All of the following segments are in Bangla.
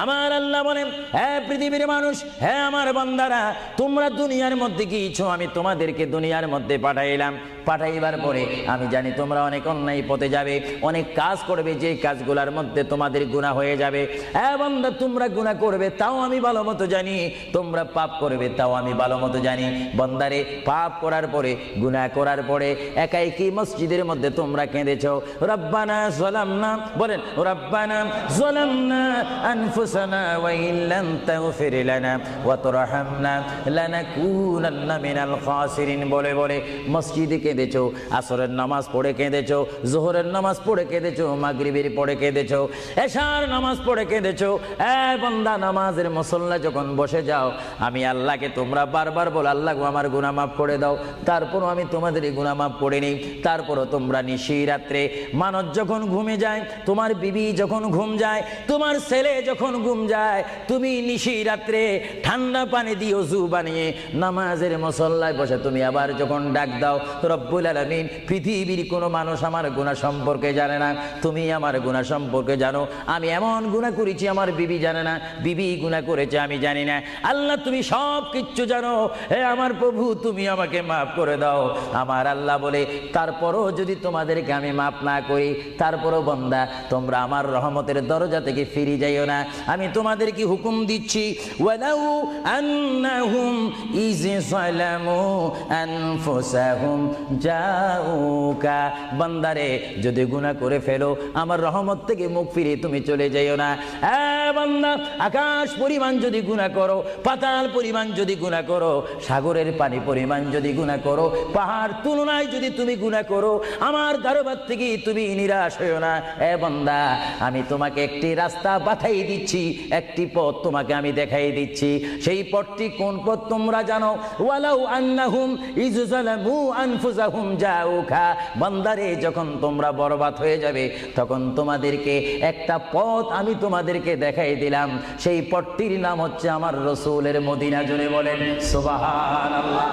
আমার আল্লাহ বলেন, হে পৃথিবীর মানুষ, হে আমার বান্দারা, তোমরা দুনিয়ার মধ্যে কি ইচ্ছো আমি তোমাদেরকে দুনিয়ার মধ্যে পাঠাইলাম। পাঠাইবার পরে আমি জানি তোমরা অনেক অন্যায় পথে যাবে, অনেক কাজ করবে, যে কাজগুলোর মধ্যে তোমাদের গুনাহ হয়ে যাবে। হ্যাঁ বান্দা, তোমরা গুনাহ করবে তাও আমি ভালো মতো জানি, তোমরা পাপ করবে তাও আমি ভালো মতো জানি। বান্দারে, পাপ করার পরে, গুনাহ করার পরে একাই কি মসজিদের মধ্যে তোমরা কেঁদেছো, রব্বানা যালামনা, বলেন রব্বানা যালামনা আনফুসানা ওয়া ইল্লাম তাগফির লানা ওয়া তারহামনা লানাকুনান্না মিনাল খাসিরিন বলে বলে মসজিদে কেঁদেছো, আসরের নামাজ পড়ে কেঁদেছো, যোহরের নামাজ পড়ে কেঁদেছো, মাগরিবের পড়ে কেঁদেছো, এশার নামাজ পড়ে কেঁদেছো। বান্দা, নামাজের মুসল্লা যখন বসে যাও, আমি আল্লাহকে তোমরা বারবার বল, আল্লাহ আমার গুনাহ মাফ করে দাও। তারপরও আমি তোমাদের এই গুনাহ মাফ করে নিই। তারপরও তোমরা নিশি রাত্রে, মানুষ যখন ঘুমে যায়, তোমার বিবি যখন ঘুম যায়, তোমার ছেলে যখন ঘুম যায়, তুমি নিশি রাত্রে ঠান্ডা পানি দিয়ে ওযু বানিয়ে নামাজের মুসল্লায় বসে তুমি আবার যখন ডাক দাও, রব্বুল আলামিন, পৃথিবীর কোনো মানুষ আমার গুনাহ সম্পর্কে জানে না, তুমি আমার গুনাহ সম্পর্কে জানো। আমি এমন গুনাহ করেছি আমার বিবি জানে না, বিবি গুনাহ করেছে আমি জানি না। আল্লাহ, তুমি সব কিচ্ছু জানো। হে আমার প্রভু, তুমি আমাকে মাফ করে দাও। আমার আল্লাহ বলে, তারপরও যদি তোমাদেরকে আমি মাফ না করি, তারপরও বান্দা, তোমরা আমার রহমতের দরজা থেকে ফিরে যাইও না। আমি তোমাদেরকে হুকুম দিচ্ছি, ওয়ালাউ আন্নাহুম ইয যালামু আনফুসাহুম জাউকা, বান্দারে, যদি গুনাহ করে ফেলো, আমার রহমত থেকে মুখ ফিরে তুমি চলে যাইও না। বান্দা, আকাশ পরিমাণ যদি গুনাহ করো, পাতাল পরিমাণ যদি গুনাহ করো, সাগরের পানি পরিমাণ যদি গুনাহ করো, পাহাড় তুলনায় যদি তুমি গুনাহ করো, আমার দরবার থেকে তুমি নিরাশ হইও না। বান্দা, আমি তোমাকে একটি রাস্তা বাতাই দিচ্ছি, একটি পথ তোমাকে আমি দেখাই দিচ্ছি। সেই পথটি কোন পথ তোমরা জানো? ওয়ালাউ আন্নাহুম ইয যালামু আনফুসাহুম জাউকা, বান্দারে, যখন তোমরা বরবাদ হয়ে যাবে, তখন তোমাদেরকে একটা পথ আমি তোমাদেরকে দেখাই দিলাম। সেই পথটির নাম হচ্ছে আমার রাসূলের মদিনা। জোরে বলেন সুবহানাল্লাহ।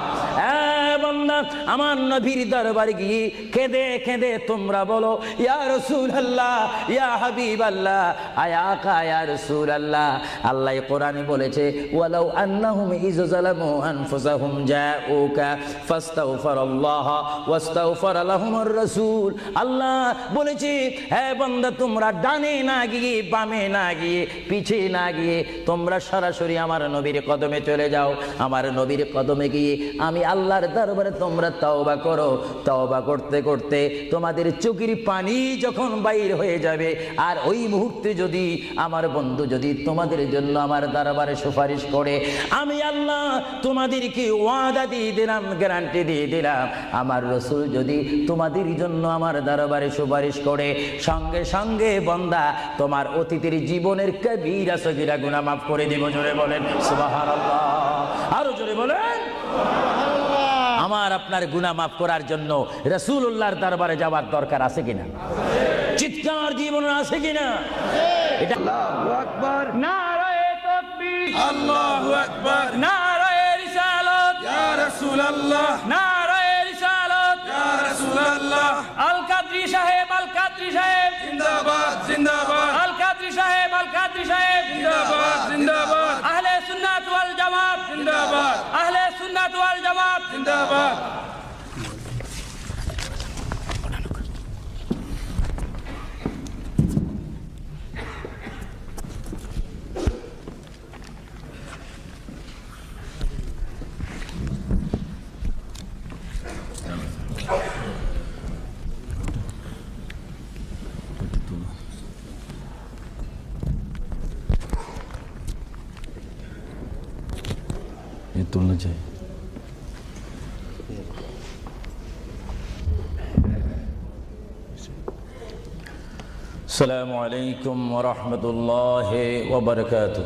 বান্দা, আমার নবীর দরবারে গিয়ে কেঁদে কেঁদে তোমরা বলো, ইয়া রাসূলুল্লাহ, ইয়া হাবিবাল্লাহ, আয়াকা ইয়া রাসূলুল্লাহ। আল্লাহ কোরআনে বলেছে, ওয়ালাউ আন্নাহুম ইয যালামু আনফুসাহুম জাউকা ফাস্তাগফিরুল্লাহ ওয়াস্তাগফারা লাহুমুর রাসূল। আল্লাহ বলেছে, হে বান্দা, তোমরা ডানে না গিয়ে, বামে না গিয়ে, পিছে না গিয়ে, তোমরা সরাসরি আমার নবীর কদমে চলে যাও। আমার নবীর কদমে গিয়ে আমি আল্লাহর দরবারে তোমরা তওবা করো। তওবা করতে করতে তোমাদের চোখের পানি যখন বাইর হয়ে যাবে, আর ওই মুহূর্তে যদি আমার বন্ধু যদি তোমাদের জন্য আমার দরবারে সুপারিশ করে, আমি আল্লাহ তোমাদেরকে ওয়াদা দিয়ে দিলাম, গ্যারান্টি দিয়ে দিলাম, আমার রাসূল যদি তোমাদের জন্য আমার দরবারে সুপারিশ করে, সঙ্গে সঙ্গে বান্দা, তোমার অতীতের জীবনের কবিরা সগীরা গুনাহ মাফ করে দেব। জোরে বলেন সুবহানাল্লাহ। আরো জোরে বলেন। আমার আপনার গুনাহ মাফ করার জন্য রাসূলুল্লাহর দরবারে যাওয়ার দরকার আছে কিনা? চিৎকার জীবনে আছে কিনা? এটা আল্লাহু আকবার, নারায়ে তাকবীর, আল্লাহু আকবার, নারায়ে রিসালাত, ইয়া রাসূলুল্লাহ, নারায়ে রিসালাত, ইয়া রাসূলুল্লাহ, আল কাদরি সাহেব, আল কাদরি সাহেব জিন্দাবাদ জিন্দাবাদ, আল কাদরি সাহেব, আল কাদরি সাহেব জিন্দাবাদ জিন্দাবাদ, আহলে সুন্নাত ওয়াল জামাত জিন্দাবাদ, আহলে সুন্নাত ওয়াল জামাত জিন্দাবাদ। ये तुलना चाहिए। السلام عليكم ورحمة الله وبركاته.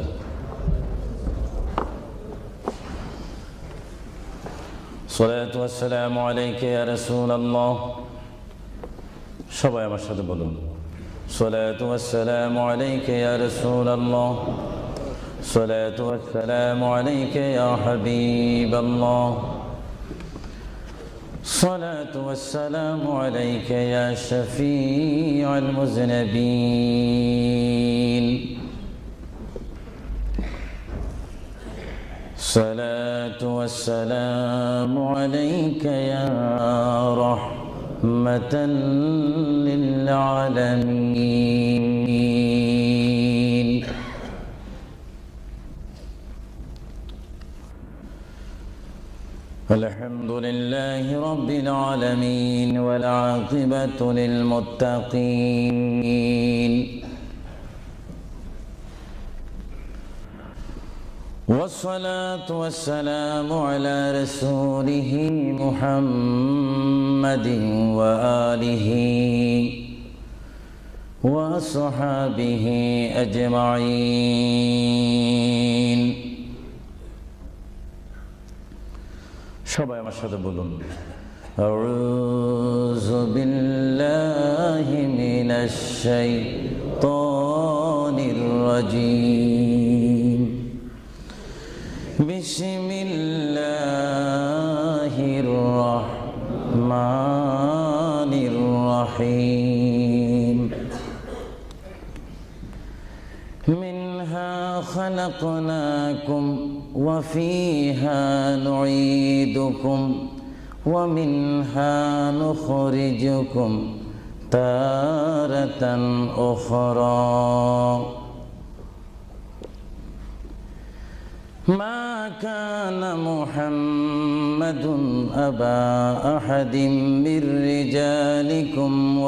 الصلاة والسلام عليك يا رسول الله. সবাই আমার সাথে বলুন, الصلاة والسلام عليك يا رسول الله. الصلاة والسلام عليك يا حبيب الله. الصلاة والسلام عليك يا شفيع المذنبين. الصلاة والسلام عليك يا رحمة للعالمين الحمد لله رب العالمين والعاقبة للمتقين والصلاة والسلام على رسوله محمد وآله وصحابه أجمعين সবাই আমার সাথে বলুন আউযু বিল্লাহি মিনাশ শাইতানির রাজীম বিসমিল্লাহির রহমানির রহিম মিনহা খালাকনাকুম وفيها نعيدكم ومنها نخرجكم تارة أخرى ما كان محمد أبا أحد من رجالكم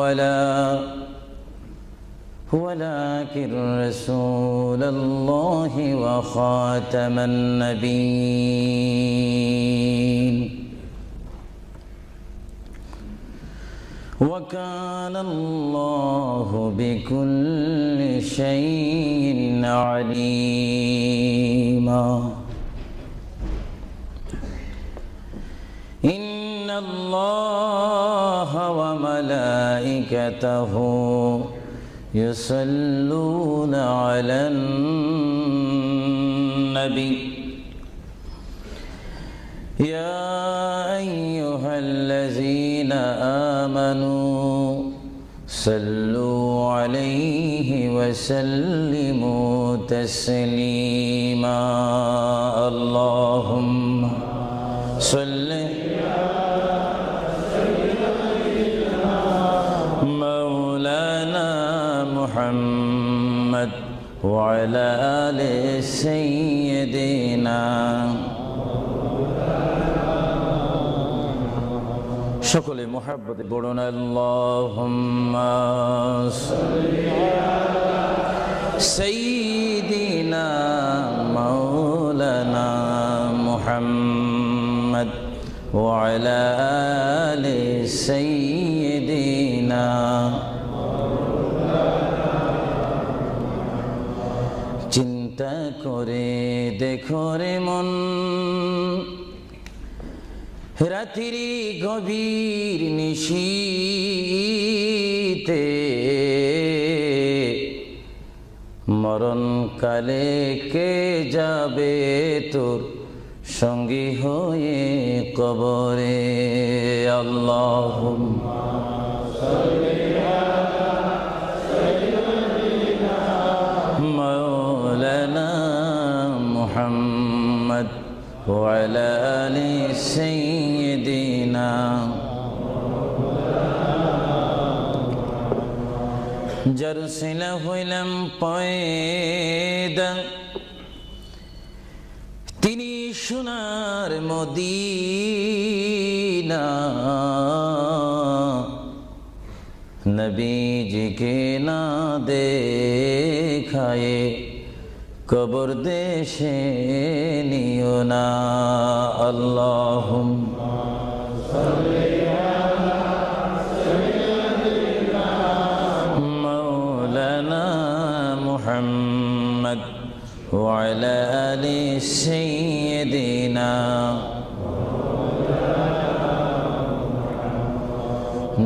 ولكن رسول الله وخاتم النبيين وكان الله بكل شيء عليما إن الله وملائكته يصلون على النبي يا أيها الذين آمنوا صلوا عليه وسلموا تسليما اللهم صل محمد وعلى آل سيدنا সকলে মুহাব্বতে পড়ুন আল্লাহুম্মা সাল্লি আলা সাইয়্যিদিনা মাওলানা মুহাম্মদ ওয়া আলা আলি সাইয়্যিদিনা চিন্তা করে দেখো রে মন রাত্রি গভীর নিশীতে মরণ কালে কে যাবে তোর সঙ্গী হয়ে কবরে আল্লাহুম্মা সাল্লি আলা সাইয়্যিদিনা মাওলানা মুহাম্মদ ওয়া আলা আলি সাইয়্যিদিনা যার সিলা হইলাম পয়দা তিনি সোনার মদিনা নবীজিকে না দেখায়ে কবর দেশে নিও না আল্লাহুম্মা সাল্লি আলা সাইয়্যিদিনা মাওলানা মুহাম্মদ ওয়া আলা আলি সাইয়্যিদিনা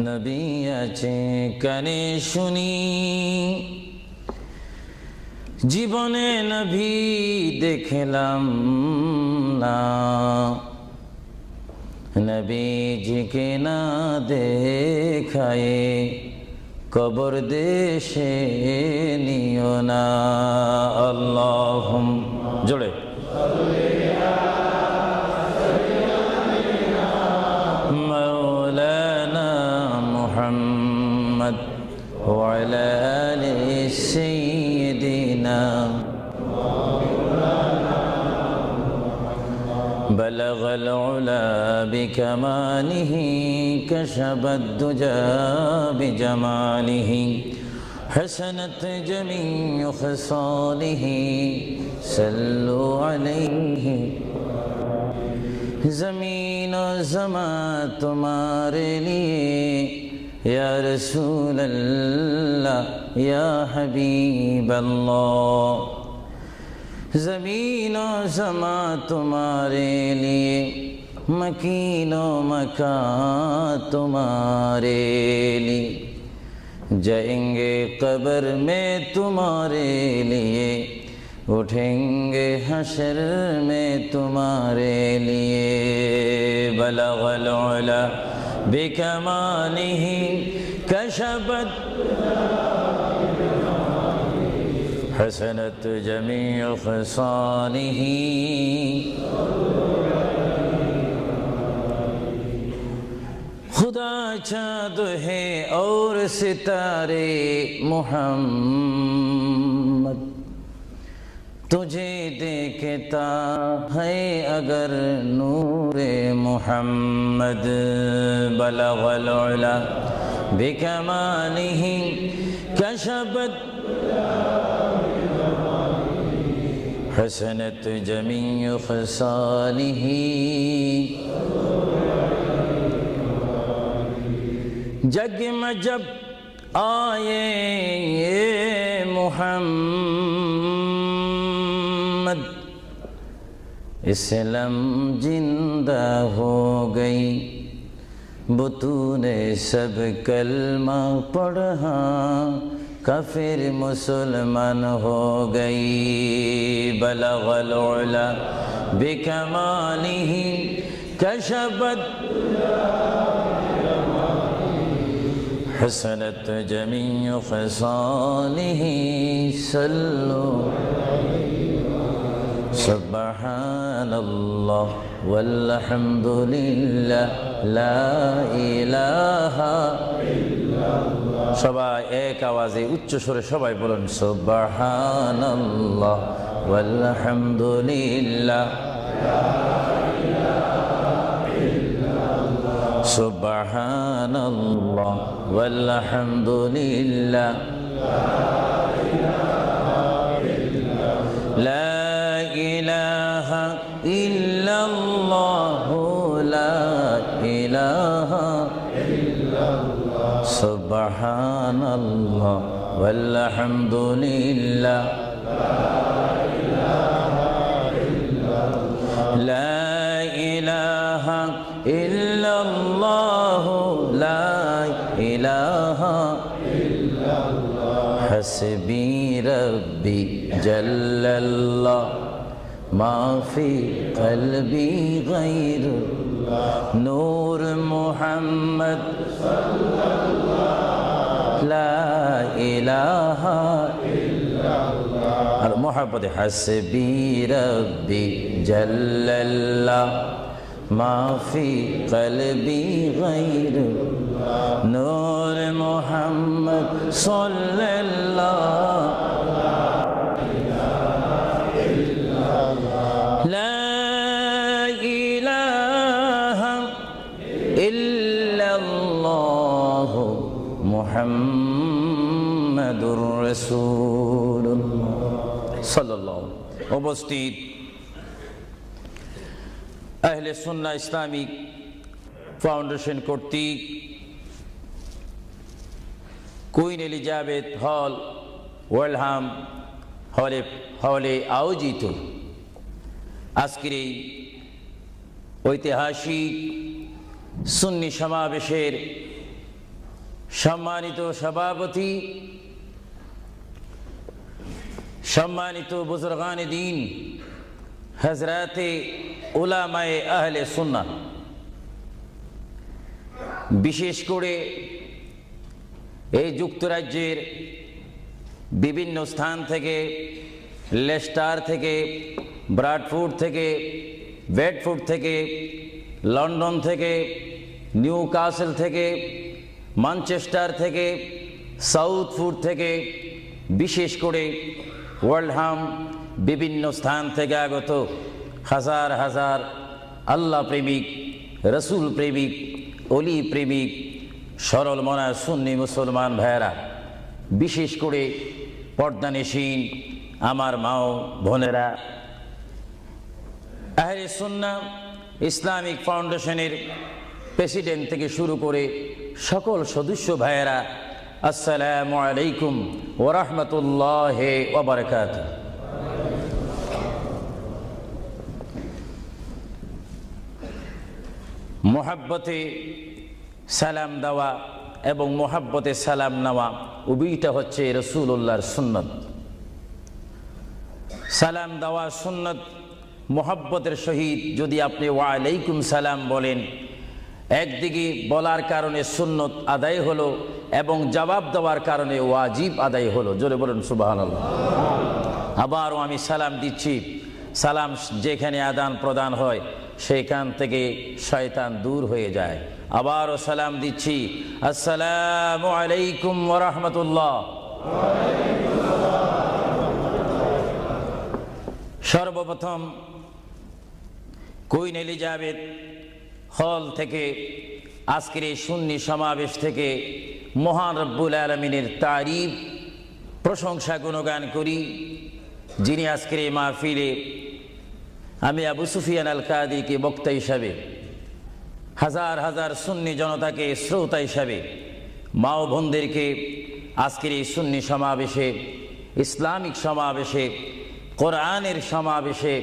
নবী আছে কানে শুনি জীবনে নবী দেখলাম না নবীজিকে না দেখায়ে কবর দেশে নিও না আল্লাহুম্মা জোরে سيدنا بلغ العلا بكماله كشف الدجى بجماله حسنت جميع خصاله صلوا عليه زمین و زمان تمہارے لیے یا رسول اللہ یا حبیب اللہ زمین و زمان تمہارے لیے مکین و مکان تمہارے لیے جائیں گے قبر میں تمہارے لیے اٹھیں گے حشر میں تمہارے لیے بلغ العلا بکمالہ کشفت حسنت جمیع خصالہ خدا چاند ہے اور ستارے محمد تجھے دیکھتا ہے اگر نور محمد بلغ العلا بکمالہ کشفت حسنت جمیع خصالہ جگ میں جب آئے محمد اسلام زندہ ہو گئی بطون سب کلمہ پڑھا کافر مسلمان ہو گئی بلغ العلا بکمالہ کشفت حسنت جمیع خصالہ صلوا سبحان اللہ والحمد للہ لا الہ সবাই এক আওয়াজে উচ্চ সুরে সবাই বলুন সুবহানাল্লাহ ওয়ালহামদুলিল্লাহ সুবহানাল্লাহ ওয়ালহামদুলিল্লাহ লা ইলাহা ইল্লাল্লাহ লা ইলাহা সুবহানাল্লাহ ওয়ালহামদুলিল্লাহ লা ইলাহা ইল্লাল্লাহ লা ইলাহা হাসবি রব্বি জাল্লাল্লাহ মা ফি কলবি গায়রুল্লাহ নূর মুহাম্মদ লা ইলাহা ইল্লাল্লাহ আর মোহাব্বত হাসবি রব্বি জাল্লাল্লাহ মা ফি কলবি গায়রুল্লাহ নূর মুহাম্মদ সাল্লাল্লাহ লা ইলাহা ইল্লাল্লাহ মুহাম্মাদুর রাসূলুল্লাহ সাল্লাল্লাহু উপস্থিত আহলে সুন্নাহ ইসলামিক ফাউন্ডেশন কর্তৃক কুইন এলিজাবেথ হল ওয়েলহাম হলে আয়োজিত আজকের এই ঐতিহাসিক সুন্নি সমাবেশের সম্মানিত সভাপতি, সম্মানিত বুজুর্গান দ্বীন, হযরতে উলামায়ে আহলে সুন্নাহ, বিশেষ করে এই যুক্তরাজ্যের বিভিন্ন স্থান থেকে, লেস্টার থেকে, ব্রাডফোর্ড থেকে, বেডফোর্ড থেকে, লন্ডন থেকে, নিউ কাসেল থেকে, ম্যানচেস্টার থেকে, সাউথফোর্ড থেকে, বিশেষ করে ওয়ার্ল্ডহাম বিভিন্ন স্থান থেকে আগত হাজার হাজার আল্লাহ প্রেমিক, রসুল প্রেমিক, অলি প্রেমিক, সরল মনা সুন্নি মুসলমান ভাইয়েরা, বিশেষ করে পর্দানিসীন আমার মাও বোনেরা, আহলে সুন্নাহ ইসলামিক ফাউন্ডেশনের প্রেসিডেন্ট থেকে শুরু করে সকল সদস্য ভাইয়েরা, আসসালামু আলাইকুম ওয়া রাহমাতুল্লাহি ওয়া বারাকাতুহু। মোহাব্বতে সালাম দেওয়া এবং মোহাব্বতে সালাম নেওয়া উভয়টা হচ্ছে রাসূলুল্লাহর সুন্নত। সালাম দেওয়া সুন্নত, মোহাব্বতের সহিত যদি আপনি ওয়া আলাইকুম সালাম বলেন, একদিকে বলার কারণে সুন্নত আদায় হলো এবং জবাব দেওয়ার কারণে ওয়াজিব আদায় হলো। জোরে বলুন সুবহানাল্লাহ। আবারও আমি সালাম দিচ্ছি, সালাম যেখানে আদান প্রদান হয় সেখান থেকে শয়তান দূর হয়ে যায়। আবারও সালাম দিচ্ছি, আসসালামু আলাইকুম ওয়া রাহমাতুল্লাহ। সর্বপ্রথম কুইন এলিজাবেথ হল থেকে আজকের এই সুন্নি সমাবেশ থেকে মহান রব্বুল আলামিনের তারিফ, প্রশংসা, গুণগান করি, যিনি আজকের এই মাহফিলে আমি আবু সুফিয়ান আল কাদিকে বক্তা হিসাবে, হাজার হাজার সুন্নি জনতাকে শ্রোতা হিসাবে, মা ও বোনদেরকে আজকের এই সুন্নি সমাবেশে, ইসলামিক সমাবেশে, কোরআনের সমাবেশে,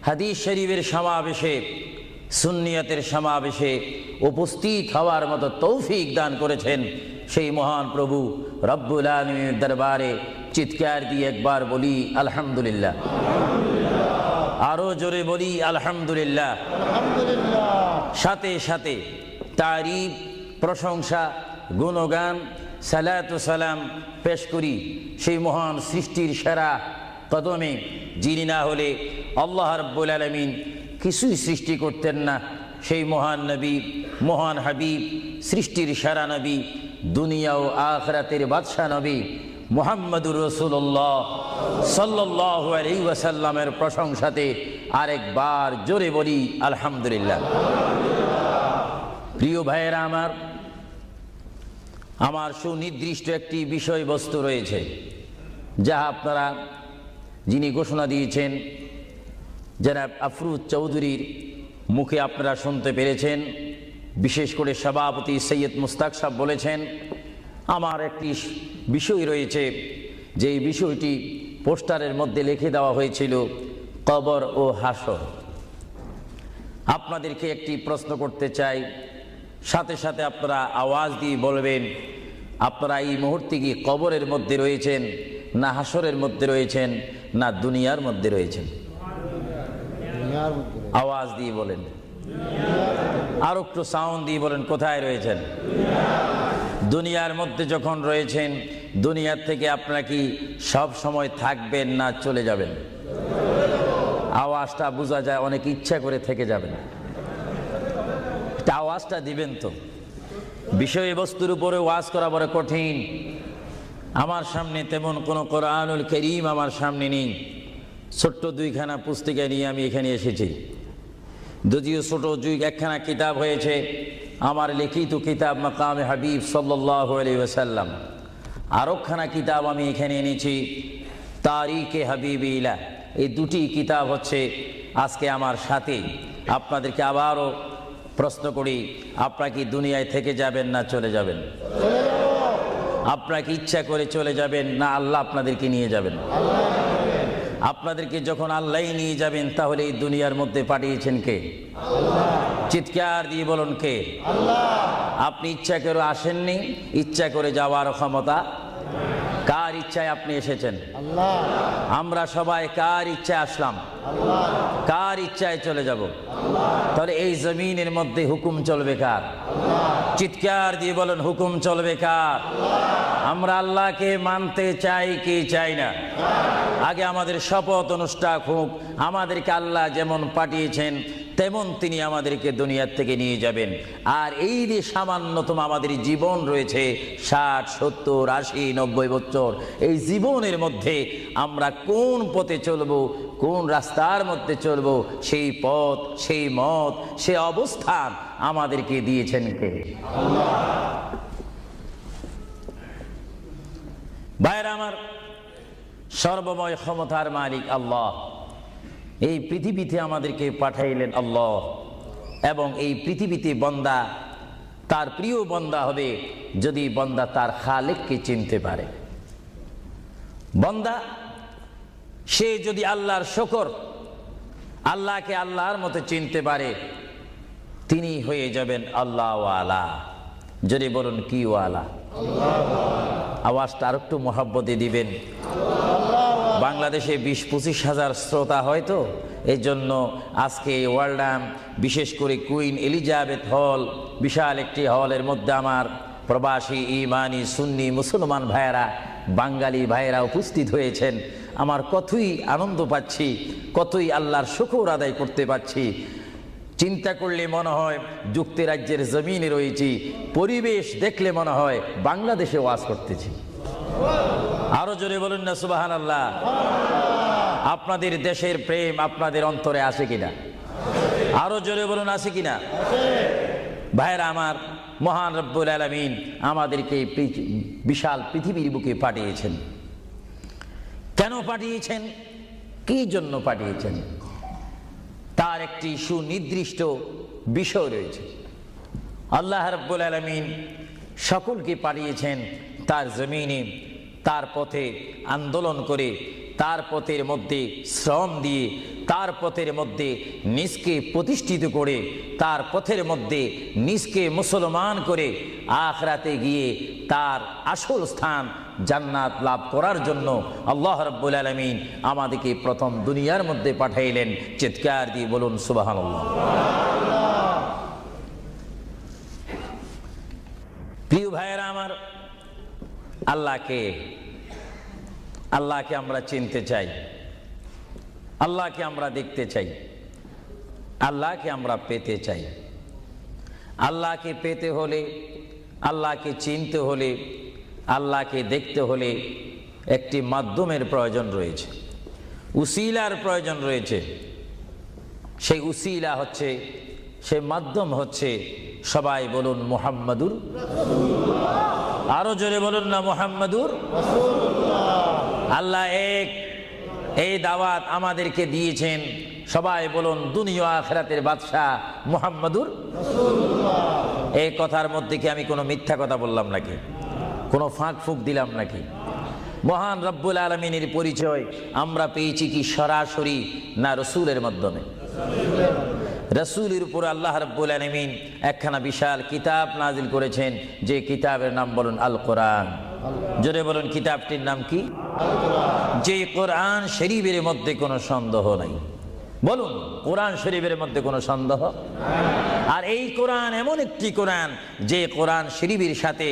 হাদিস শরীফের সমাবেশে, সুন্নিয়তের সমাবেশে উপস্থিত হওয়ার মতো তৌফিক দান করেছেন সেই মহান প্রভু রব্বুল আলামিনের দরবারে চিৎকার দিয়ে একবার বলি আলহামদুলিল্লাহ। আরো জোরে বলি আলহামদুলিল্লাহ। সাথে সাথে তারিফ, প্রশংসা, গুণগান, সালাতু সালাম পেশ করি সেই মহান সৃষ্টির সেরা কদমে, যিনি না হলে আল্লাহ রাব্বুল আলামিন কিছুই সৃষ্টি করতেন না, সেই মহান নবী, মহান হাবিব, সৃষ্টির সেরা নবী, দুনিয়া ও আখিরাতের বাদশা নবী মুহাম্মদুর রাসূলুল্লাহ সাল্লাল্লাহু আলাইহি ওয়াসাল্লামের প্রশংসাতে আরেকবার জোরে বলি আলহামদুলিল্লাহ। প্রিয় ভাইয়েরা আমার সুনির্দিষ্ট একটি বিষয়বস্তু রয়েছে, যা আপনারা, যিনি ঘোষণা দিয়েছেন জনাব আফরুজ চৌধুরীর মুখে আপনারা শুনতে পেরেছেন। বিশেষ করে সভাপতি সৈয়দ মুস্তাক সাহেব বলেছেন, আমার একটি বিষয় রয়েছে, যেই বিষয়টি পোস্টারের মধ্যে লিখে দেওয়া হয়েছিল, কবর ও হাসর। আপনাদেরকে একটি প্রশ্ন করতে চাই, সাথে সাথে আপনারা আওয়াজ দিয়ে বলবেন, আপনারা এই মুহূর্তে কি কবরের মধ্যে রয়েছেন, না হাসরের মধ্যে রয়েছেন, না দুনিয়ার মধ্যে রয়েছেন? আওয়াজ দিয়ে বলেন, আর একটু সাউন্ড দিয়ে বলেন, কোথায় রয়েছেন? দুনিয়ার মধ্যে যখন রয়েছেন, দুনিয়ার থেকে আপনারা কি সব সময় থাকবেন না চলে যাবেন? আওয়াজটা বোঝা যায়, অনেক ইচ্ছা করে থেকে যাবেন। আওয়াজটা দিবেন তো। বিষয়বস্তুর উপরে ওয়াজ করা বড় কঠিন। আমার সামনে তেমন কোনো কোরআনুল কারীম আমার সামনে নেই। ছোট্ট দুইখানা পুস্তিকা নিয়ে আমি এখানে এসেছি। যদিও ছোট একখানা কিতাব হয়েছে, আমার লিখিত কিতাব মাকামে হাবিব সাল্লাল্লাহু আলাইহি ওয়াসাল্লাম। আরেকখানা কিতাব আমি এখানে এনেছি, তারিকে হাবিবিল্লাহ। এই দুটি কিতাব হচ্ছে আজকে আমার সাথে। আপনাদেরকে আবারও প্রশ্ন করি, আপনারা কি দুনিয়ায় থেকে যাবেন না চলে যাবেন? আপনারা কি ইচ্ছা করে চলে যাবেন, না আল্লাহ আপনাদেরকে নিয়ে যাবেন? আপনাদেরকে যখন আল্লাহ নিয়ে যাবেন, তাহলে এই দুনিয়ার মধ্যে পাঠিয়েছেন কে? চিৎকার দিয়ে বলুন, কে? আপনি ইচ্ছা করে আসেননি, ইচ্ছা করে যাওয়ার ক্ষমতা কার ইচ্ছায় আপনি এসেছেন? আমরা সবাই কার ইচ্ছায় আসলাম? কার ইচ্ছায় চলে যাব? তাহলে এই জমিনের মধ্যে হুকুম চলবে কার? চিৎকার দিয়ে বলেন, হুকুম চলবে কার? আমরা আল্লাহকে মানতে চাই কি চাই না? আগে আমাদের শপথ অনুষ্ঠান হোক, আমাদেরকে আল্লাহ যেমন পাঠিয়েছেন তেমন তিনি আমাদেরকে দুনিয়ার থেকে নিয়ে যাবেন। আর এই যে সামান্যতম আমাদের জীবন রয়েছে 60, 70, 80, 90 বছর, এই জীবনের মধ্যে আমরা কোন পথে চলবো, কোন রাস্তার মধ্যে চলবো, সেই পথ, সেই মত, সেই অবস্থান আমাদেরকে দিয়েছেন কে? ভাইরা আমার, সর্বময় ক্ষমতার মালিক আল্লাহ এই পৃথিবীতে আমাদেরকে পাঠাইলেন আল্লাহ, এবং এই পৃথিবীতে বান্দা তার প্রিয় বান্দা হবে যদি বান্দা তার খালেককে চিনতে পারে। বান্দা সে যদি আল্লাহর শুকর, আল্লাহকে আল্লাহর মতো চিনতে পারে, তিনি হয়ে যাবেন আল্লাহ ওয়ালা। যদি বলুন কি ওয়ালা? আওয়াজটা আর একটু মহব্বতে দিবেন। বাংলাদেশে 20-25 হাজার শ্রোতা হয়তো, এই জন্য আজকে এই ওয়ার্ল্ডাম, বিশেষ করে কুইন এলিজাবেথ হল, বিশাল একটি হলের মধ্যে আমার প্রবাসী ইমানি সুন্নি মুসলমান ভাইয়েরা, বাঙালি ভাইয়েরা উপস্থিত হয়েছেন। আমার কতই আনন্দ পাচ্ছি, কতই আল্লাহর শুকর আদায় করতে পারছি। চিন্তা করলে মনে হয় যুক্তরাজ্যের জমিনে রয়েছি, পরিবেশ দেখলে মনে হয় বাংলাদেশে ওয়াজ করতেছি। আরো জোরে বলুন না সুবহানাল্লাহ। আপনাদের দেশের প্রেম আপনাদের অন্তরে আছে কিনা? আরো জোরে বলুন আছে কিনা? ভাইরা আমার, মহান রব্বুল আলামিন আমাদেরকে বিশাল পৃথিবীর বুকে পাঠিয়েছেন। কেন পাঠিয়েছেন? কি জন্য পাঠিয়েছেন? তার একটি সুনির্দিষ্ট বিষয় রয়েছে। আল্লাহ রাব্বুল আলামিন সকলকে পাঠিয়েছেন তার জমিনে, তার পথে আন্দোলন করে, তার পথের মধ্যে শ্রম দিয়ে, তার পথের মধ্যে নিজকে প্রতিষ্ঠিত করে, তার পথের মধ্যে নিজকে মুসলমান করে আখিরাতে গিয়ে তার আসল স্থান জান্নাত লাভ করার জন্য আল্লাহ রাব্বুল আলামিন আমাদেরকে প্রথম দুনিয়ার মধ্যে পাঠাইলেন। চিৎকার দিয়ে বলুন সুবহানাল্লাহ। প্রিয় ভাইয়েরা আমার, আল্লাহকে আমরা চিনতে চাই, আল্লাহকে আমরা দেখতে চাই, আল্লাহকে আমরা পেতে চাই। আল্লাহকে পেতে হলে, আল্লাহকে চিনতে হলে, আল্লাহকে দেখতে হলে একটি মাধ্যমের প্রয়োজন রয়েছে, উসিলার প্রয়োজন রয়েছে। সেই উসিলা হচ্ছে, সেই মাধ্যম হচ্ছে, সবাই বলুন মুহাম্মাদুর রাসূলুল্লাহ। আরো জোরে বলুন না মুহাম্মাদুর রাসূলুল্লাহ। আল্লাহ এক, এই দাওয়াত আমাদেরকে দিয়েছেন। সবাই বলুন দুনিয়া আখিরাতের বাদশা মুহাম্মাদুর রাসূলুল্লাহ। এই কথার মধ্যে কি আমি কোনো মিথ্যা কথা বললাম নাকি? কোনো ফাঁক ফুক দিলাম নাকি? মহান রব্বুল আলামিনের পরিচয় আমরা পেয়েছি কি সরাসরি, না রসুলের মাধ্যমে? রসুলের উপর আল্লাহ রাব্বুল আলামিন একখানা বিশাল কিতাব নাজিল করেছেন, যে কিতাবের নাম বলুন আল কোরআন। জোরে বলুন কিতাবটির নাম কি? যে কোরআন শরীফের মধ্যে কোনো সন্দেহ নাই। বলুন কোরআন শরীফের মধ্যে কোনো সন্দেহ? আর এই কোরআন এমন একটি কোরআন, যে কোরআন শরীফের সাথে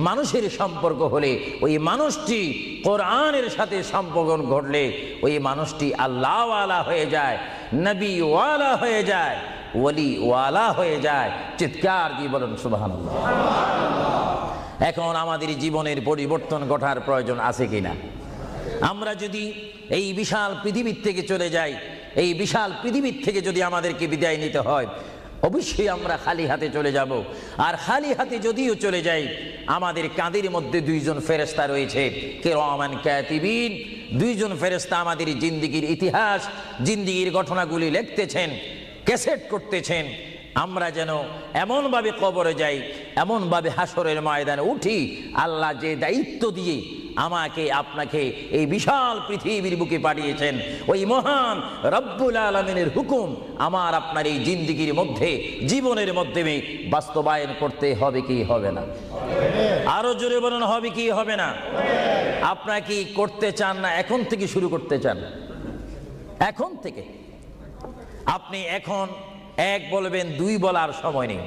মানুষের সম্পর্ক হলে, ওই মানুষটি কোরআনের সাথে সম্পর্ক ঘটলে ওই মানুষটি আল্লাহ ওয়ালা হয়ে যায়, নবী ওয়ালা হয়ে যায়, ওলি ওয়ালা হয়ে যায়। চিৎকার দিয়ে বলুন সুবহানাল্লাহ। এখন আমাদের জীবনের পরিবর্তন ঘটার প্রয়োজন আছে কিনা? আমরা যদি এই বিশাল পৃথিবীর থেকে চলে যাই, এই বিশাল পৃথিবীর থেকে যদি আমাদেরকে বিদায় নিতে হয়, অবশ্যই আমরা খালি হাতে চলে যাব। আর খালি হাতে যদিও চলে যাই, আমাদের কাঁধের মধ্যে দুইজন ফেরেশতা রয়েছে, কিরামান কাতিবিন। দুইজন ফেরেশতা আমাদের জিন্দেগির ইতিহাস, জিন্দেগির ঘটনাগুলি লিখতেছেন, ক্যাসেট করতেছেন। আমরা যেন এমনভাবে কবরে যাই, এমনভাবে হাসরের ময়দানে উঠি, আল্লাহ যে দায়িত্ব দিয়ে আমাকে আপনাকে এই বিশাল পৃথিবীর বুকে পাঠিয়েছেন, ওই মহান রব্বুল আলামিনের হুকুম আমার আপনার এই জিন্দেগির মধ্যে, জীবনের মাধ্যমে বাস্তবায়ন করতে হবে কি হবে না? আরো জোরে বলুন হবে কি হবে না? আপনারা কি করতে চান, না এখন থেকে শুরু করতে চান? এখন থেকে আপনি এখন এক বলবেন, দুই বলার সময় নেই,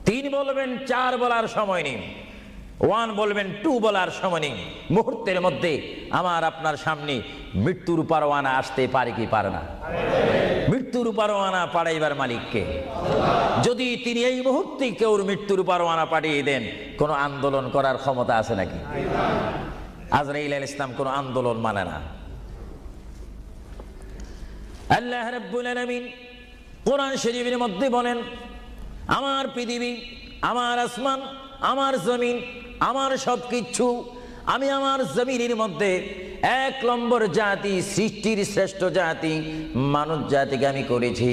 তিন বলবেন, চার বলার সময় নেই, ওয়ান বলবেন, টু বলার সময় নেই। মুহূর্তের মধ্যে আমার আপনার সামনে মৃত্যুর পরোয়ানা আসতে পারে কি পারে না? মৃত্যু মৃত্যুর পরোয়ানা পাঠাইবার মালিককে। যদি তিনি এই মুহূর্তে কেউ মৃত্যুর পরোয়ানা পাঠিয়ে দেন, কোন আন্দোলন করার ক্ষমতা আছে নাকি? আজরাইল আলাইহিস সালাম কোন আন্দোলন মানে না। আল্লাহ রাব্বুল আলামিন কোরআন শরীফের মধ্যে বলেন, আমার পৃথিবী, আমার আসমান, আমার জমিন, আমার সবকিছু, আমি আমার জমিনের মধ্যে এক নম্বর জাতি, সৃষ্টির শ্রেষ্ঠ জাতি মানব জাতিকে আমি করেছি।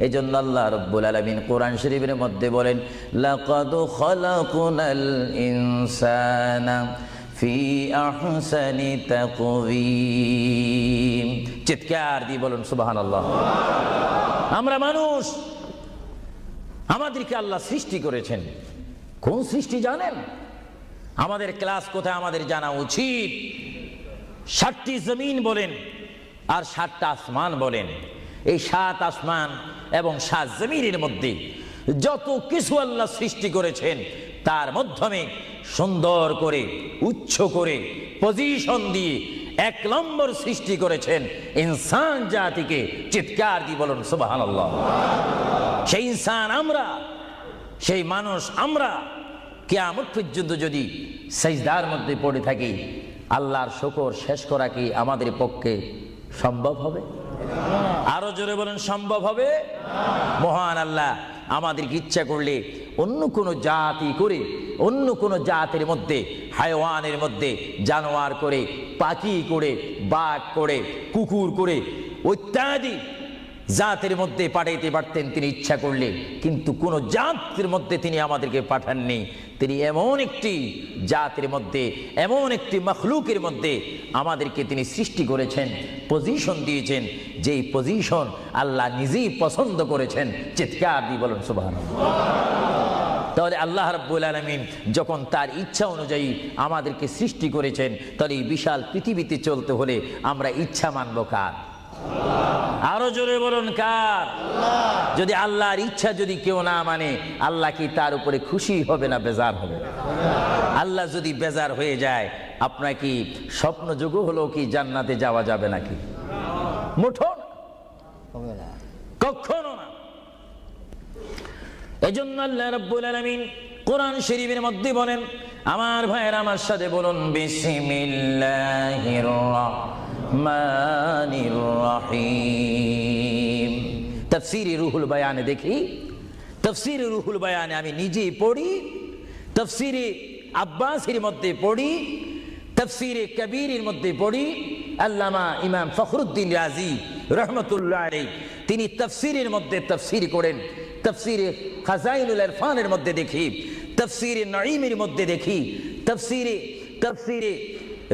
এই জন্য আল্লাহ রাব্বুল আলামিন কোরআন শরীফের মধ্যে বলেন, লাকাদ খালাকনাল ইনসানা ফি আহসানি তাকওয়িম। চিৎকার দিয়ে বলুন সুবহানাল্লাহ। আমরা মানুষ, আমাদেরকে আল্লাহ সৃষ্টি করেছেন। কোন সৃষ্টি জানেন? আমাদের ক্লাস কোথায় আমাদের জানা উচিত। 7টি জমিন বলেন আর 7টা আসমান বলেন। এই 7 আসমান এবং 7 জমিনের মধ্যে যত কিছু আল্লাহ সৃষ্টি করেছেন, তার মাধ্যমে সুন্দর করে, উচ্চ করে, পজিশন দিয়ে 1 নম্বর সৃষ্টি করেছেন ইনসান জাতিকে। চিৎকার দিয়ে বলুন সুবহানাল্লাহ। সেই ইনসান আমরা, সেই মানুষ আমরা, কিয়ামত পর্যন্ত যদি সিজদার মধ্যে পড়ে থাকি, আল্লাহর শুকর শেষ করা কি আমাদের পক্ষে সম্ভব হবে? আরো জোরে বলেন, সম্ভব হবে? মহান আল্লাহ আমাদেরকে ইচ্ছা করলে অন্য কোনো জাতি করে, অন্য কোনো জাতের মধ্যে, হায়াওয়ানের মধ্যে জানোয়ার করে, পাখি করে, বাঘ করে, কুকুর করে, ইত্যাদি জাতের মধ্যে পাঠাইতে পারতেন তিনি ইচ্ছা করলে, কিন্তু কোন জাতের মধ্যে তিনি আমাদেরকে পাঠাননি। তিনি এমন একটি জাতের মধ্যে, এমন একটি মখলুকের মধ্যে আমাদেরকে তিনি সৃষ্টি করেছেন, পজিশন দিয়েছেন, যেই পজিশন আল্লাহ নিজেই পছন্দ করেছেন। চিৎকার দিয়ে বলুন সুবহানাল্লাহ। তাহলে আল্লাহ রাব্বুল আলামিন যখন তার ইচ্ছা অনুযায়ী আমাদেরকে সৃষ্টি করেছেন, তাহলে এই বিশাল পৃথিবীতে চলতে হলে আমরা ইচ্ছা মানব কার? আরো জোরে বলুন কার? যদি আল্লাহর ইচ্ছা যদি কেউ না মানে, আল্লাহ কি তার উপরে খুশি হবে না বেজার হবে? আল্লাহ যদি বেজার হয়ে যায়, আপনার কি স্বপ্ন যোগ হলো কি জান্নাতে যাওয়া যাবে নাকি? মুঠো না, কখনো না। এজন্য আল্লাহ রাব্বুল আলামিন কোরআন শরীফের মধ্যে বলেন, আমার ভাইয়েরা আমার সাথে বলুন, বিসমিল্লাহির রাহমানির রহিম। তাফসীরে রুহুল বায়ানে দেখি, তাফসীরে রুহুল বায়ানে আমি নিজেই পড়ি, তাফসীরে আব্বাসীর মধ্যে পড়ি, তাফসীরে কবীরের মধ্যে পড়ি। আল্লামা ইমাম ফখরুদ্দিন রাজি রহমতুল্লাহ আলাইহি তিনি তাফসীরের মধ্যে তাফসীর করেন। তাফসীরে খাজাইনুল ইরফানের মধ্যে দেখি, তাফসীরে নাঈমের মধ্যে দেখি, তাফসীরে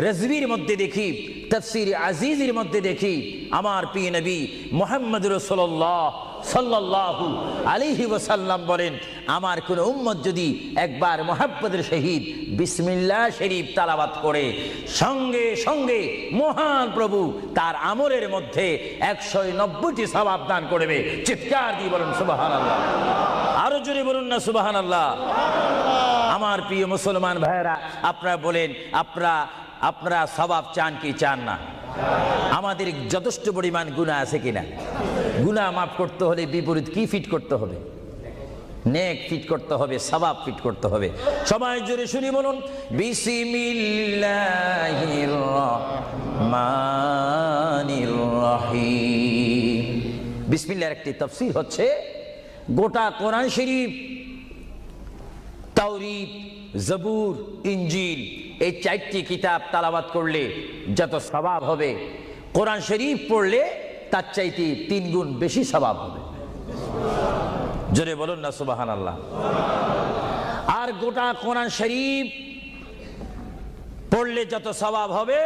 রাজভির মধ্যে দেখি, তাফসীরে আজিজের মধ্যে দেখি, আমার প্রিয় নবী মুহাম্মদ রাসূলুল্লাহ সাল্লাল্লাহু আলাইহি ওয়াসাল্লাম বলেন, আমার কোন উম্মত যদি একবার মুহাব্বতের সহিত বিসমিল্লাহ শরীফ তেলাওয়াত করে, সঙ্গে সঙ্গে মহান প্রভু তার আমলের মধ্যে 190টি সওয়াব দান করবে। চিৎকার দিয়ে বলুন সুবহানাল্লাহ। আরো জোরে বলুন না সুবহানাল্লাহ। আমার প্রিয় মুসলমান ভাইয়েরা, আপনারা বলেন, আপনারা সওয়াব চান কি চান না? আমাদের যথেষ্ট পরিমাণ গুনাহ আছে কিনা? গুনাহ মাফ করতে হলে বিপরীত কি ফিট করতে হবে? নেক ফিট করতে হবে, সওয়াব ফিট করতে হবে। সবাই জোরে শুনি বলুন, বিসমিল্লাহির রহমানির রহিম। বিসমিল্লাহর একটি তাফসীর হচ্ছে, গোটা কোরআন শরীফ, তাওরীত, জবুর, ইনজিল, এই 4টি কিতাব তেলাওয়াত করলে যত সওয়াব হবে, কোরআন শরীফ পড়লে তার চাইতে 3 গুণ বেশি সওয়াব হবে। জোরে বলুন না সুবহানাল্লাহ। আর গোটা কোরআন শরীফ পড়লে যত সওয়াব হবে,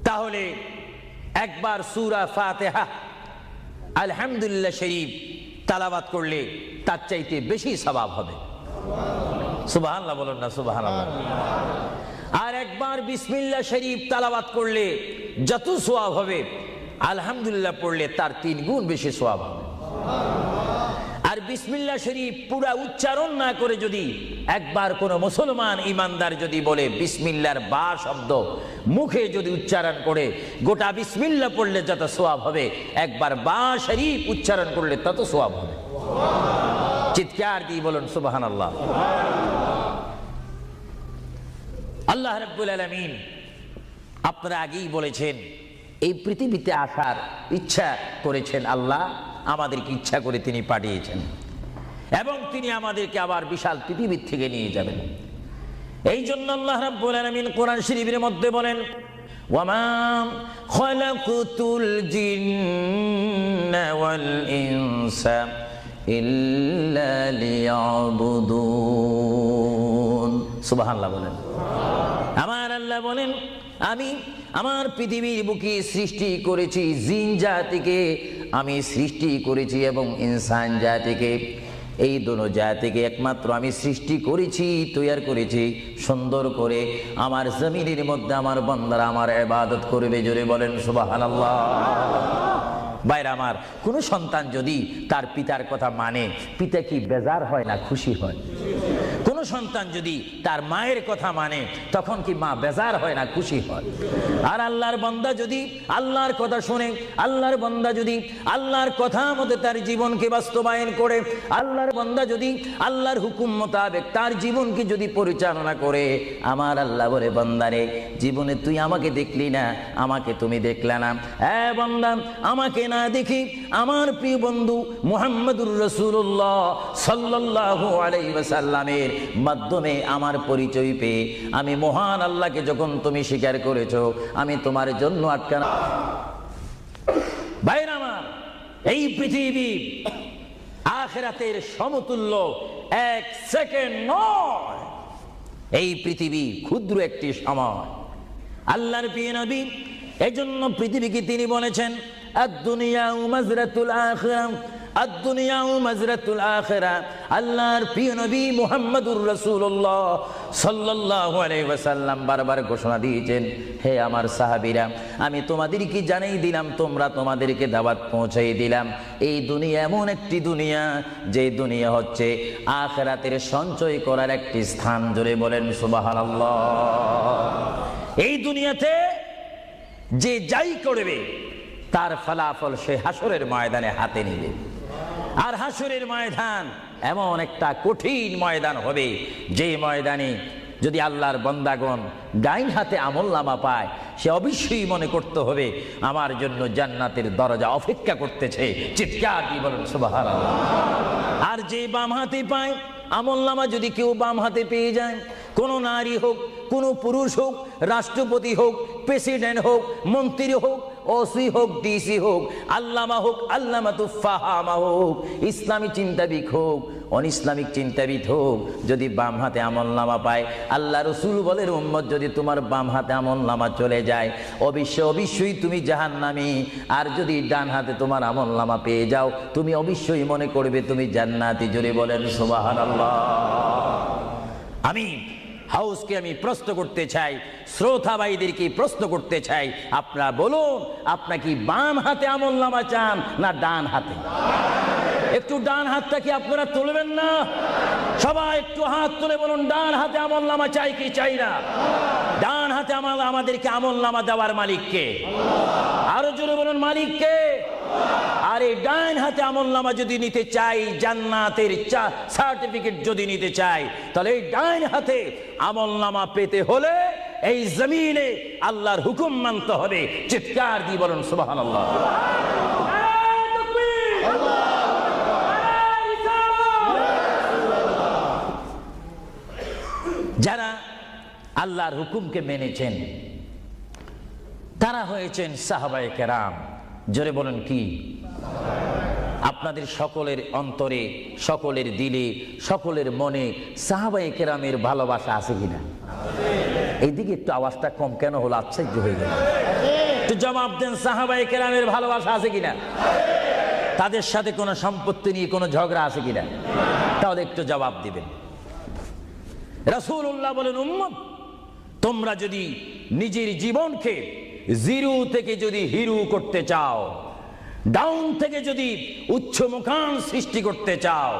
তাহলে একবার সূরা ফাতিহা, আলহামদুলিল্লাহ শরীফ তেলাওয়াত করলে তার চাইতে বেশি সওয়াব হবে। সুবহানাল্লাহ বলুন না সুবহানাল্লাহ। আর একবার বিসমিল্লাহ শরীফ তেলাওয়াত করলে যত সওয়াব হবে, আলহামদুলিল্লাহ পড়লে তার 3 গুণ বেশি সওয়াব হবে। আর বিসমিল্লাহ শরীফ পুরা উচ্চারণ না করে যদি একবার কোনো মুসলমান ইমানদার যদি বলে বিসমিল্লাহর বা শব্দ মুখে যদি উচ্চারণ করে, গোটা বিসমিল্লাহ পড়লে যত সওয়াব হবে, একবার বা শরীফ উচ্চারণ করলে তত সওয়াব হবে। চিৎকার দিয়ে বলুন সুবহানাল্লাহ। আল্লাহ রাব্বুল আলামিন আপনারা আগেই বলেছেন এই পৃথিবীতে আসার ইচ্ছা করেছেন আল্লাহ, আমাদেরকে ইচ্ছা করে তিনি পাঠিয়েছেন এবং তিনি আমাদেরকে আবার বিশাল পৃথিবীর থেকে নিয়ে যাবেন। এই জন্য আল্লাহ রাব্বুল আলামিন কোরআন শরীফের মধ্যে বলেন, ওয়ামা খালাকুতুল জিন্না ওয়াল ইনসা ইল্লা লিয়াবুদুন। সুবহানাল্লাহ বলেন। আমার আল্লাহ বলেন, আমি আমার পৃথিবীর বুকে সৃষ্টি করেছি জিন জাতিকে, আমি সৃষ্টি করেছি এবং ইনসান জাতিকে। এই দোনো জাতিকে একমাত্র আমি সৃষ্টি করেছি, তৈরি করেছি সুন্দর করে। আমার জমিনের মধ্যে আমার বান্দারা আমার ইবাদত করবে। জোরে বলেন সুবহানাল্লাহ। ভাইরা আমার, কোন সন্তান যদি তার পিতার কথা মানে, পিতা কি বেজার হয় না খুশি হয়? কোন সন্তান যদি তার মায়ের কথা মানে, তখন কি মা বেজার হয় না খুশি হয়? আর আল্লাহর বান্দা যদি আল্লাহর কথা শুনে, আল্লাহর বান্দা যদি আল্লাহর কথা মতো তার জীবনকে বাস্তবায়ন করে, আল্লাহর বান্দা যদি আল্লাহর হুকুম মোতাবেক তার জীবনকে যদি পরিচালনা করে, আমার আল্লাহ বলে, বান্দারে জীবনে তুই আমাকে দেখলি না, আমাকে তুমি দেখলে না। হ্যাঁ বান্দা, আমাকে না দেখি আমার প্রিয় বন্ধু মুহাম্মদুর রাসূলুল্লাহ সাল্লাল্লাহু আলাইহি ওয়াসাল্লামের মাধ্যমে আমার পরিচয় পেয়ে আমি মহান আল্লাহকে যখন তুমি স্বীকার করেছো, আমি তোমার জন্য আটকানা। ভাইরা আমার, এই পৃথিবী আখিরাতের সমতুল্য এক সেকেন্ড নয়। এই পৃথিবী ক্ষুদ্র একটি সময়। আল্লাহর প্রিয় নবী এজন্য পৃথিবীকে তিনি বলেছেন, আদ-দুনিয়া মাজরাতুল আখিরা, আদ-দুনিয়া মাজরাতুল আখিরা। আল্লাহর প্রিয় নবী মুহাম্মদুর রাসূলুল্লাহ সাল্লাল্লাহু আলাইহি ওয়াসাল্লাম বারবার ঘোষণা দিয়েছেন, হে আমার সাহাবীরা, আমি তোমাদেরকে জানাই দিলাম, তোমরা তোমাদেরকে দাওয়াত পৌঁছাই দিলাম, এই দুনিয়া এমন একটি দুনিয়া, যে দুনিয়া হচ্ছে আখিরাতের সঞ্চয় করার একটি স্থান। জোরে বলেন সুবহানাল্লাহ। এই দুনিয়াতে যে যাই করবে তার ফলাফল সে হাসরের ময়দানে হাতে নেবে। আর হাসরের ময়দান এমন একটা কঠিন ময়দান হবে, যে ময়দানে যদি আল্লাহর বান্দাগণ ডাইন হাতে আমলনামা পায়, সে অবশ্যই মনে করতে হবে আমার জন্য জান্নাতের দরজা অপেক্ষা করতেছে। চিৎকার দিয়ে বলেন সুবহানাল্লাহ। আর যে বাম হাতে পায় আমলনামা, যদি কেউ বাম হাতে পেয়ে যায়, কোন নারী হোক, কোন পুরুষ হোক, রাষ্ট্রপতি হোক, প্রেসিডেন্ট হোক, মন্ত্রী হোক, ওসি হোক, ডিসি হোক, আল্লামা হোক, আল্লামাতুল ফাহামা হোক, ইসলামী চিন্তাবিদ হোক, অনইসলামিক চিন্তাবিদ হোক, যদি বাম হাতে আমলনামা পায়, আল্লাহ রাসূল বলেন, উম্মত যদি তোমার বাম হাতে আমলনামা চলে যায়, অবশ্যই তুমি জাহান্নামী। আর যদি ডান হাতে তোমার আমলনামা পেয়ে যাও, তুমি অবশ্যই মনে করবে তুমি জান্নাতি। জোরে বলেন সুবহানাল্লাহ। আমি হাউসকে আমি প্রশ্ন করতে চাই, শ্রোতা ভাইদেরকে প্রশ্ন করতে চাই, আপনারা বলুন, আপনারা কি বাম হাতে আমলনামা চান না ডান হাতে? একটু ডান হাতটা কি আপনারা তুলবেন না? সবাই একটু হাত তুলে বলুন, ডান হাতে আমলনামা চাই কি চাই না? ডান হাতে আমাদেরকে আমলনামা দেওয়ার মালিক কে? আরো জোরে বলুন, মালিক কে? আর এই ডান হাতে আমলনামা যদি নিতে চাই, জান্নাতের সার্টিফিকেট যদি নিতে চাই, তাহলে এই ডান হাতে আমলনামা পেতে হলে এই জমিনে আল্লাহর হুকুম মানতে হবে। চিৎকার দিয়ে বলুন সুবহানাল্লাহ। যারা আল্লাহর হুকুমকে মেনেছেন তারা হয়েছেন সাহাবায়ে কেরাম। জোরে বলেন কি? আপনাদের সকলের অন্তরে, সকলের দিলে, সকলের মনে সাহাবায়ে কেরামের ভালোবাসা আছে কিনা? এইদিকে একটু আওয়াজটা কম কেন হলো? আশ্চর্য হয়ে গেল। একটু জবাব দেন, সাহাবায়ে কেরামের ভালোবাসা আছে কিনা? তাদের সাথে কোনো সম্পত্তি নিয়ে কোনো ঝগড়া আছে কিনা? তাহলে একটু জবাব দিবেন। রাসূলুল্লাহ বলেন, উম্মত তোমরা যদি নিজের জীবনকে জিরো থেকে যদি হিরো করতে চাও, ডাউন থেকে যদি উচ্চ মুকাম সৃষ্টি করতে চাও,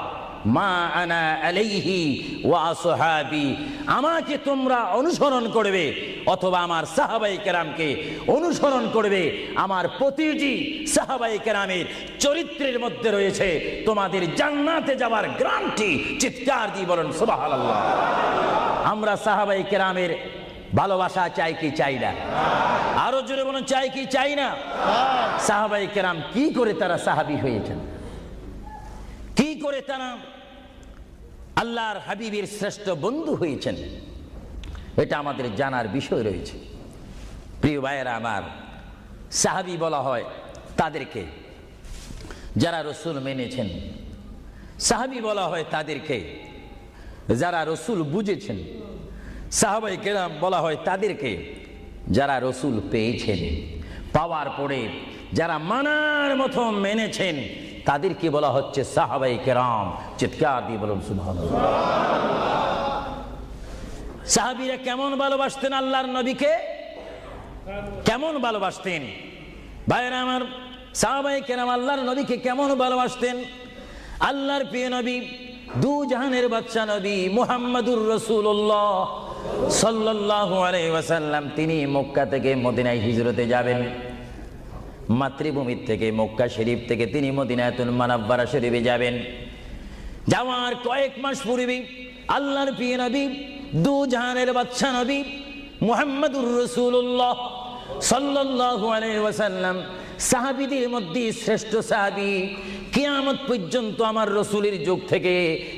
মা আনা আলাইহি ওয়া আসহাবি, আমাকে তোমরা অনুসরণ করবে অথবা আমার সাহাবায়ে কেরামকে অনুসরণ করবে। আমার প্রতিটি সাহাবায়ে কেরামের চরিত্রের মধ্যে রয়েছে তোমাদের জান্নাতে যাওয়ার গ্যারান্টি। চিৎকার দিয়ে বলেন সুবহানাল্লাহ। আমরা সাহাবায়ে কেরামের ভালোবাসা চাই কি চাই না? আরো জোরে বলুন, চাই কি চাই না? সাহাবায়ে কেরাম কি করে তারা সাহাবী হয়েছেন, কি করে তারা আল্লাহর হাবিবের শ্রেষ্ঠ বন্ধু হয়েছেন, এটা আমাদের জানার বিষয় রয়েছে। প্রিয় ভাইয়েরা আমার, সাহাবী বলা হয় তাদেরকে যারা রসুল মেনেছেন, সাহাবী বলা হয় তাদেরকে যারা রসুল বুঝেছেন, সাহাবায়ে কেরাম বলা হয় তাদেরকে যারা রসুল পেয়েছেন, পাওয়ার পরে যারা মানার মতো মেনেছেন, তাদেরকে বলা হচ্ছে সাহাবায়ে কেরাম। চিৎকার দিয়ে বলুন সুবহানাল্লাহ। সাহাবীরা কেমন ভালোবাসতেন আল্লাহর নবীকে, কেমন ভালোবাসতেন? ভাইরা আমার, সাহাবায়ে কেরাম আল্লাহর নবীকে কেমন ভালোবাসতেন? আল্লাহর প্রিয় নবী, দু জাহানের বাদশা নবী মুহাম্মাদুর রাসূলুল্লাহ সাল্লাল্লাহু আলাইহি ওয়াসাল্লাম, তিনি মক্কা থেকে মদিনায় হিজরতে যাবেন। মাতৃভূমি থেকে মক্কা শরীফ থেকে তিনি মদিনাতুল মুনাওয়ারা শরীফে যাবেন। যাওয়ার কয়েক মাস পূর্বে আল্লাহর প্রিয় নবী, দু জাহানের বাদশা নবী মুহাম্মাদুর রাসূলুল্লাহ সাল্লাল্লাহু আলাইহি ওয়াসাল্লাম, সাহাবীদের মধ্যে শ্রেষ্ঠ সাহাবী, কিয়ামত পর্যন্ত আমার রসুলের যুগ থেকে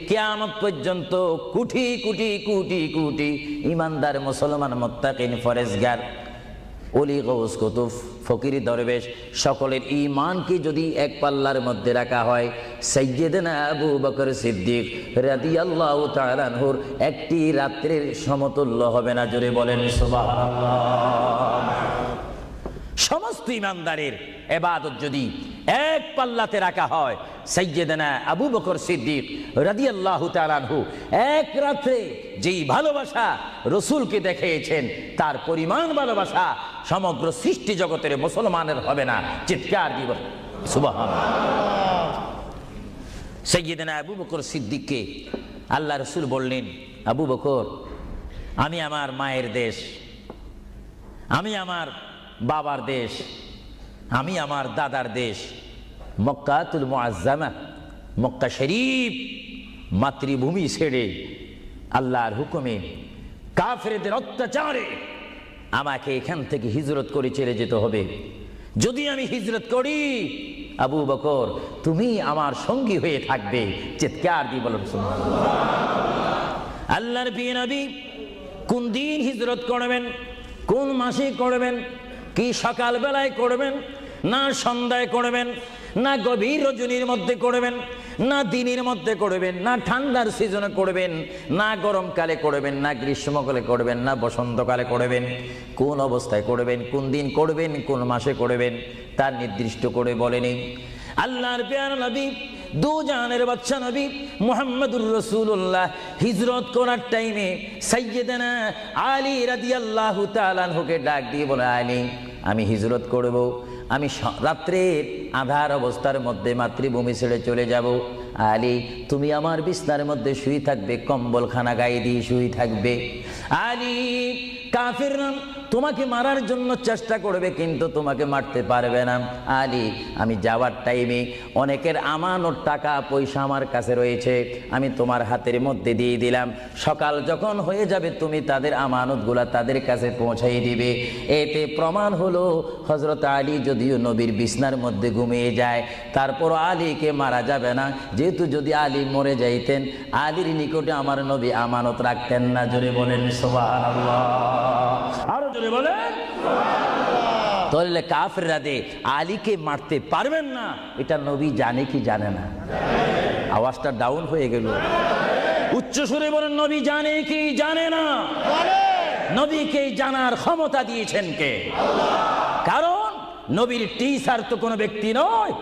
কিয়ামত পর্যন্ত কোটি কোটি কোটি কোটি ইমানদার মুসলমান মুত্তাকিন ফরেজগার ওলি গৌস কুতুব ফকির দরবেশ সকলের ঈমানকে যদি এক পাল্লার মধ্যে রাখা হয়, সাইয়্যিদনা আবু বকর সিদ্দিক রাদিয়াল্লাহু তাআলা আনহুর একটি রাত্রির সমতুল্য হবে না। জোরে বলেন সুবহানাল্লাহ। সমস্ত ইমানদারের ইবাদত যদি এক পাল্লাতে রাখা হয়, সাইয়্যিদনা আবু বকর সিদ্দিক রাদিয়াল্লাহু তাআলা আনহু এক রাতে যেই ভালোবাসা রসুলকে দেখিয়েছেন, তার পরিমাণ ভালোবাসা সমগ্র সৃষ্টি জগতের মুসলমানের হবে না। চিৎকার দিব সুবহানাল্লাহ। সাইয়্যিদনা আবু বকর সিদ্দিককে আল্লাহ রসুল বললেন, আবু বকর, আমি আমার মায়ের দেশ, আমি আমার বাবার দেশ, আমি আমার দাদার দেশ মক্কাতুল মুআজ্জামা, মক্কা শরীফ মাতৃভূমি ছেড়ে আল্লাহর হুকুমে কাফেরদের অত্যাচারে আমাকে এখান থেকে হিজরত করে চলে যেতে হবে। যদি আমি হিজরত করি, আবু বকর তুমি আমার সঙ্গী হয়ে থাকবে। চিৎকার দিয়ে বলুন সুবহানাল্লাহ। আল্লাহর প্রিয় নবী কোন দিন হিজরত করবেন, কোন মাসে করবেন, কি সকাল বেলায় করবেন, না সন্ধ্যায় করবেন, না গভীর রজনীর মধ্যে করবেন, না দিনের মধ্যে করবেন, না ঠান্ডার সিজনে করবেন, না গরমকালে করবেন, না গ্রীষ্মকালে করবেন, না বসন্তকালে করবেন, কোন অবস্থায় করবেন, কোন দিন করবেন, কোন মাসে করবেন, তার নির্দিষ্ট করে বলেনি। আল্লাহর প্রিয় নবী, দু জাহানের বাদশা নবী মুহাম্মাদুর রাসূলুল্লাহ হিজরত করার টাইমে সাইয়্যিদানা আলী রাদিয়াল্লাহু তাআলা আনহুকে ডাক দিয়ে বলে, আলী, আমি হিজরত করব, আমি রাত্রের আধার অবস্থার মধ্যে মাতৃভূমি ছেড়ে চলে যাব। আলী, তুমি আমার বিছানার মধ্যে শুয়ে থাকবে, কম্বলখানা গায়ে দিয়ে শুয়ে থাকবে। আলী, কাফিররা তোমাকে মারার জন্য চেষ্টা করবে, কিন্তু তোমাকে মারতে পারবে না। আলী, আমি যাওয়ার টাইমে অনেকের আমানত টাকা পয়সা আমার কাছে রয়েছে, আমি তোমার হাতের মধ্যে দিয়ে দিলাম। সকাল যখন হয়ে যাবে, তুমি তাদের আমানতগুলা তাদের কাছে পৌঁছাই দিবে। এতে প্রমাণ হলো হযরত আলী যদিও নবীর বিছনার মধ্যে ঘুমিয়ে যায়, তারপর আলীকে মারা যাবে না, যেহেতু যদি আলী মরে যাইতেন, আলীর নিকটে আমার নবী আমানত রাখতেন না। জোরে বলেন সুবহানাল্লাহ। আরো জোরে বলেন সুবহানাল্লাহ। তাহলে কাফেররা দে আলীকে মারতে পারবেন না, এটা নবী জানে কি জানে না? আওয়াজটা ডাউন হয়ে গেল, উচ্চ সুরে বলেন, নবী জানে কি জানে না? নবীকে জানার ক্ষমতা দিয়েছেন কে? কারণ নবীর টিচার তো কোনো ব্যক্তি নয়,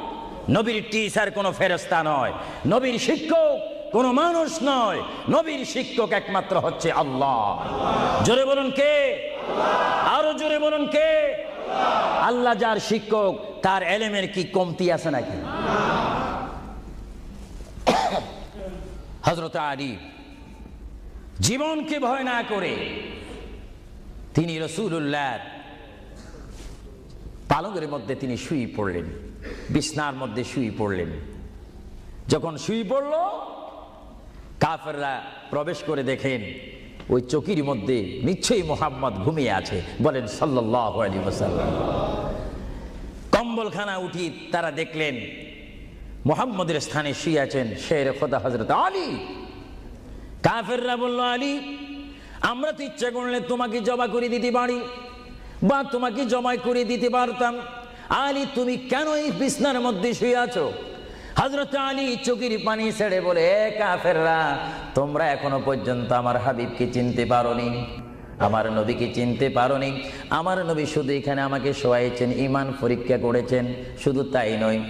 নবীর টিচার কোনো ফেরেশতা নয়, নবীর শিক্ষক কোনো মানুষ নয়, নবীর শিক্ষক একমাত্র হচ্ছে আল্লাহ। জোরে বলুন কে? আরো জোরে বলুন কে? আল্লাহ যার শিক্ষক তার এলেমের কি কমতি আছে নাকি? হযরত আলী জীবনকে ভয় না করে তিনি রাসূলুল্লাহর পালঙ্কের মধ্যে তিনি শুয়ে পড়লেন, বিছনার মধ্যে শুয়ে পড়লেন। যখন শুয়ে পড়ল, কাফেররা প্রবেশ করে দেখেন ওই চকির মধ্যে নিশ্চয়ই মুহাম্মদ ঘুমিয়ে আছে। বলেন সাল্লাল্লাহু আলাইহি ওয়াসাল্লাম। কম্বলখানা উঠি তারা দেখলেন মুহাম্মদের স্থানে শুয়ে আছেন শের খোদা হযরত আলী। কাফেররা বলল, আলী, আমরা তো ইচ্ছা করলে তোমাকে জবা করে দিতে পারি বা তোমাকে জমাই করে দিতে পারতাম। আলী, তুমি কেন এই বিছনার মধ্যে শুয়ে আছো? হযরত আলী চোখের পানি ছেড়ে বলে, কাফেররা, তোমরা এখনো পর্যন্ত আমার হাবিবকে চিনতে পারোনি, আমার নবীকে চিনতে পারোনি। আমার নবী শুধু এখানে আমাকে শোয়াইছেন, ঈমান পরীক্ষা করেছেন। শুধু তাই নয়,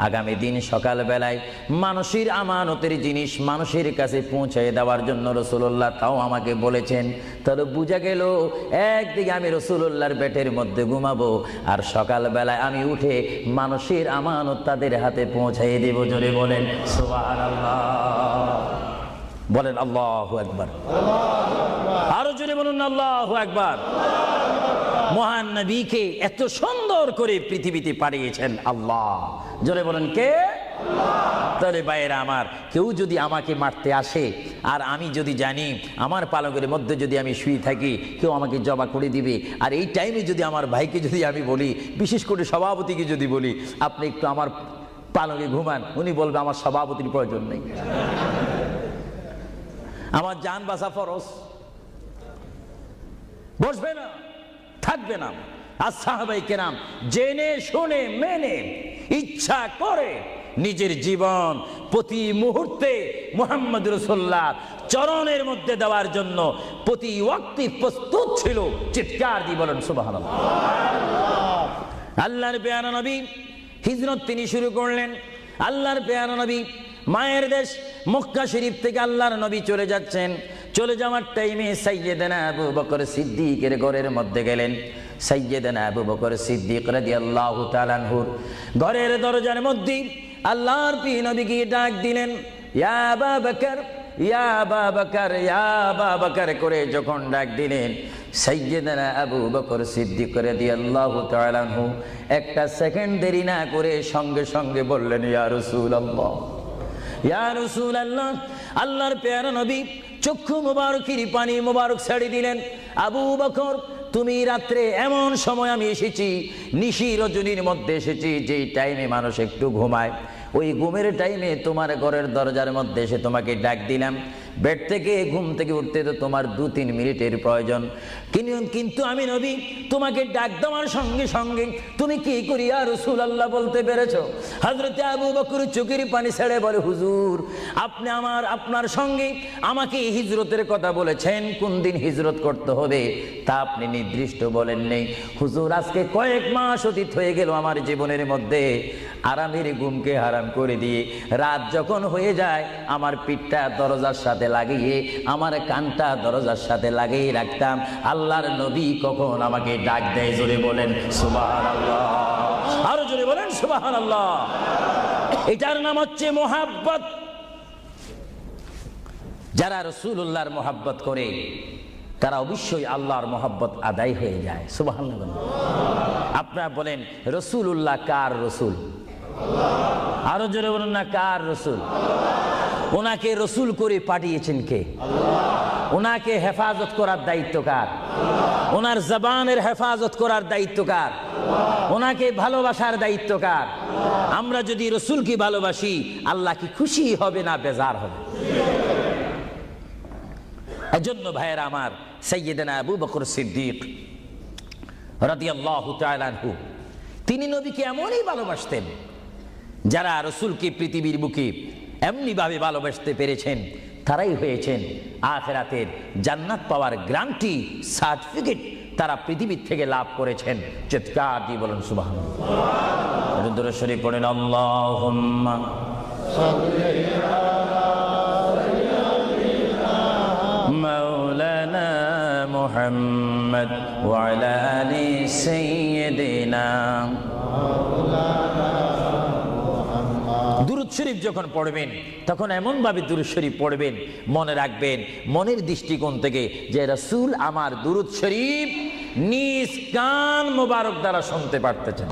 আগামী দিন সকালবেলায় মানুষের আমানতের জিনিস মানুষের কাছে পৌঁছে দেওয়ার জন্য রাসূলুল্লাহ তাও আমাকে বলেছেন। তাহলে বুঝা গেল, একদিকে আমি রাসূলুল্লাহর পেটের মধ্যে ঘুমাবো, আর সকালবেলায় আমি উঠে মানুষের আমানত তাদের হাতে পৌঁছাই দেব। জোরে বলেন সুবহানাল্লাহ। বলেন আল্লাহু আকবার। আরো জোরে বলুন আল্লাহু আকবার। মহান নবীকে এত সুন্দর করে পৃথিবীতে পাঠিয়েছেন আল্লাহ। জোরে বলেন কে? তাহলে ভাইয়েরা আমার, কেউ যদি আমাকে মারতে আসে আর আমি যদি জানি আমার পালকের মধ্যে যদি আমি শুয়ে থাকি, কেউ আমাকে জবা করে দিবে, আর এই টাইমে যদি আমার ভাইকে যদি আমি বলি, বিশেষ করে সভাপতিকে যদি বলি, আপনি একটু আমার পালকে ঘুমান, উনি বলবে আমার সভাপতির প্রয়োজন নেই, আমার জান বাঁচা ফরজ, বসবে না, থাকবে না। আর সাহাবায়ে কেরাম জেনে শুনে মেনে ইচ্ছা করে নিজের জীবন প্রতি মুহূর্তে মুহাম্মদ রাসূলুল্লাহ চরণের মধ্যে দেওয়ার জন্য প্রতি ওয়াক্তে প্রস্তুত ছিল। চিৎকার দিয়ে বলেন সুবহানাল্লাহ। আল্লাহর পেয়ারা নবী হিজরত তিনি শুরু করলেন। আল্লাহর পেয়ারা নবী মায়ের দেশ মক্কা শরীফ থেকে আল্লাহর নবী চলে যাচ্ছেন। চলে যাওয়ার টাইমে সাইয়্যিদানা আবু বকর সিদ্দিকের ঘরের মধ্যে গেলেন। সাইয়্যিদানা আবু বকর সিদ্দিক রাদিয়াল্লাহু তাআলা আনহুর ঘরের দরজার মধ্যে আল্লাহর প্রিয় নবীকে ডাক দিলেন, ইয়া আবু বকর, ইয়া আবু বকর, ইয়া আবু বকর করে যখন ডাক দিলেন, সাইয়্যিদানা আবু বকর সিদ্দিক রাদিয়াল্লাহু তাআলা আনহু একটা সেকেন্ড দেরি না করে সঙ্গে সঙ্গে বললেন, ইয়া রাসূলুল্লাহ, ইয়া রাসূলুল্লাহ। আল্লাহর প্যারা নবী চক্ষু মুবারকের পানি মুবারক ছেড়ে দিলেন, আবু বকর, তুমি রাত্রে এমন সময় আমি এসেছি, নিশি রজনীর মধ্যে এসেছি, যেই টাইমে মানুষ একটু ঘুমায়, ওই ঘুমের টাইমে তোমার ঘরের দরজার মধ্যে এসে তোমাকে ডাক দিলাম। বেড থেকে ঘুম থেকে উঠতে তো তোমার 2-3 মিনিটের প্রয়োজন, কিন্তু আমি নবী তোমাকে ডাক দেওয়ার সঙ্গে সঙ্গে তুমি কি করিয়া রাসূলুল্লাহ বলতে পেরেছো? হযরতে আবু বকর চোখের পানি ছেড়ে বলে, হুজুর, আপনি আপনার সঙ্গে আমাকে হিজরতের কথা বলেছেন, কোন দিন হিজরত করতে হবে তা আপনি নির্দিষ্ট বলেন নেই। হুজুর, আজকে কয়েক মাস অতীত হয়ে গেল আমার জীবনের মধ্যে, আরামের ঘুমকে হারাম করে দিয়ে রাত যখন হয়ে যায় আমার পিঠটা দরজার সাথে লাগিয়ে আমার কানটা দরজার সাথে লাগিয়ে রাখতাম। আল্লাহর নবী কখন আমাকে ডাক দেয়, জোরে বলেন সুবহানাল্লাহ। আরো জোরে বলেন সুবহানাল্লাহ। এটার নাম হচ্ছে মোহাব্বত। যারা রাসূলুল্লাহর মোহাব্বত করে তারা অবশ্যই আল্লাহর মোহাব্বত আদায় হয়ে যায়। সুবহানাল্লাহ। আপনারা বলেন, রাসূলুল্লাহ কার রাসূল? আরো জোরে বলুন না, কার রাসূল? ওনাকে রাসূল করে পাঠিয়েছেন কে? ওনাকে হেফাজত করার দায়িত্ব কার? ওনার জবানের হেফাজত করার দায়িত্ব কার? ওনাকে ভালোবাসার দায়িত্ব কার? আমরা যদি রাসূলকে ভালোবাসি, আল্লাহ কি খুশি হবে না বেজার হবে? এজন্য ভাইয়েরা আমার, সাইয়্যিদানা আবু বকর সিদ্দিক রাদিয়াল্লাহু তাআলা আনহু তিনি নবীকে এমনই ভালোবাসতেন, যারা রাসূলকে পৃথিবীর বুকে এমনি ভাবে ভালোবাসতে পেরেছেন তারাই হয়েছেন আখিরাতের জান্নাত পাওয়ার গ্যারান্টি সার্টিফিকেট তারা পৃথিবীর থেকে লাভ করেছেন। চিৎকার দিয়ে বলেন সুবহানাল্লাহ। দরুদ শরীফ পড়েন, আল্লাহুম্মা সাল্লি আলা মাওলানা মুহাম্মদ ওয়া আলা আলি সাইয়্যিদিনা। দুরূদ শরীফ যখন পড়বেন তখন এমন ভাবে দুরূদ শরীফ পড়বেন, মনে রাখবেন মনের দৃষ্টিকোণ থেকে যে রাসূল আমার দুরূদ শরীফ নিজ কান মোবারক দ্বারা শুনতে পারতেছেন।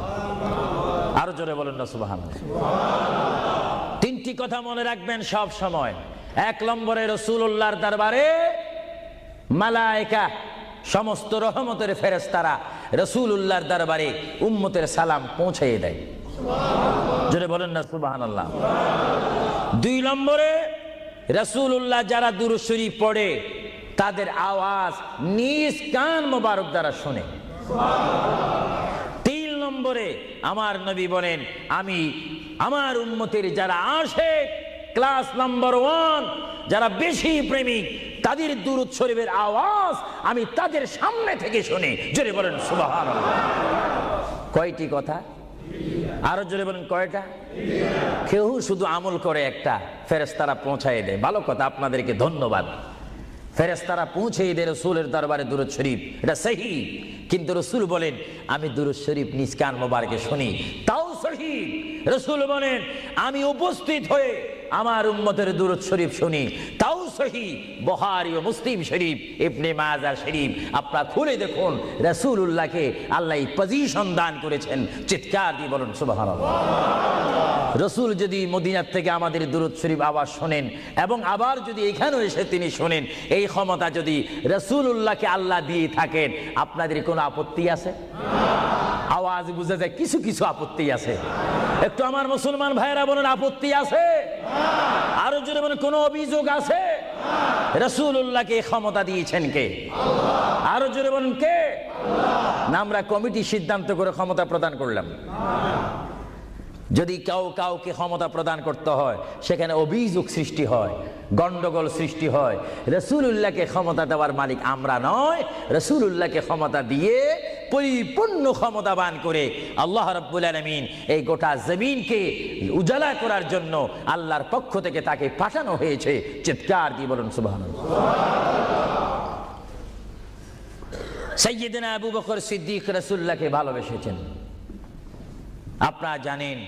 আরো জোরে বলেন না সুবহানাল্লাহ। তিনটি কথা মনে রাখবেন সব সময়। এক নম্বরে রাসূলুল্লাহর দরবারে মালায়েকা সমস্ত রহমতের ফেরেশতারা রাসূলুল্লাহর দরবারে উম্মতের সালাম পৌঁছিয়ে দেয়। জোরে বলেন না সুবহানাল্লাহ। দুই নম্বরে রাসূলুল্লাহ যারা দুরূদ শরীফ পড়ে তাদের আওয়াজ নিজ কান মোবারক দ্বারা শুনে। তিন নম্বরে আমার নবী বলেন আমি আমার উম্মতের যারা আশিক ক্লাস নাম্বার 1 যারা বেশি প্রেমিক তাদের দুরূদ শরীফের আওয়াজ আমি তাদের সামনে থেকে শুনি। জোরে বলেন সুবহানাল্লাহ। কয়টি কথা? আরো জোরে বলেন কয়টা? কেউ শুধু আমল করে একটা, ফেরেশতারা পৌঁছায় দেয়। ভালো কথা, আপনাদেরকে ধন্যবাদ। ফেরেশতারা পৌঁছে দেয় রাসূলের দরবারে দুরূদ শরীফ, এটা সহিহ। কিন্তু রাসূল বলেন আমি দুরূদ শরীফ নিজ কান মোবারকে শুনি, তাও সহিহ। রাসূল বলেন আমি উপস্থিত হয়ে আমার উম্মতের দুরূদ শরীফ শুনি, তাও সহিহ। বুখারী ও মুসলিম শরীফ, ইবনে মাজাহ শরীফ আপনারা খুলে দেখুন। রাসূলুল্লাহকে আল্লাহ এই পজিশন দান করেছেন। চিৎকার দিয়ে বলুন সুবহানাল্লাহ। রাসূল যদি মদিনার থেকে আমাদের দুরূদ শরীফ আওয়াজ শোনেন এবং আবার যদি এখানেও এসে তিনি শোনেন, এই ক্ষমতা যদি রাসূলুল্লাহকে আল্লাহ দিয়ে থাকেন, আপনাদের কোনো আপত্তি আছে? আওয়াজ বুঝা যায় কিছু কিছু আপত্তি আছে। একটু আমার মুসলমান ভাইরা বলেন আপত্তি আছে? আরো জোরে বলেন কোনো অভিযোগ আছে? রাসূলুল্লাহকে ক্ষমতা দিয়েছেন কে? আরো জোরে বলেন কে? না আমরা কমিটি সিদ্ধান্ত করে ক্ষমতা প্রদান করলাম? যদি কাউকে ক্ষমতা প্রদান করতে হয় সেখানে অভিযোগ সৃষ্টি হয়, গন্ডগোল সৃষ্টি হয়। রাসূলুল্লাহকে ক্ষমতা দেওয়ার মালিক আমরা নয়। রাসূলুল্লাহকে ক্ষমতা দিয়ে পরিপূর্ণ ক্ষমতাবান করে আল্লাহ রাব্বুল আলামিন এই গোটা জমিনকে উজালা করার জন্য আল্লাহর পক্ষ থেকে তাকে পাঠানো হয়েছে। চিৎকার দিয়ে বলুন সুবহানাল্লাহ। সাইয়্যিদনা আবু বকর সিদ্দিক রাসূলুল্লাহকে ভালোবেসেছেন। আপনারা জানেন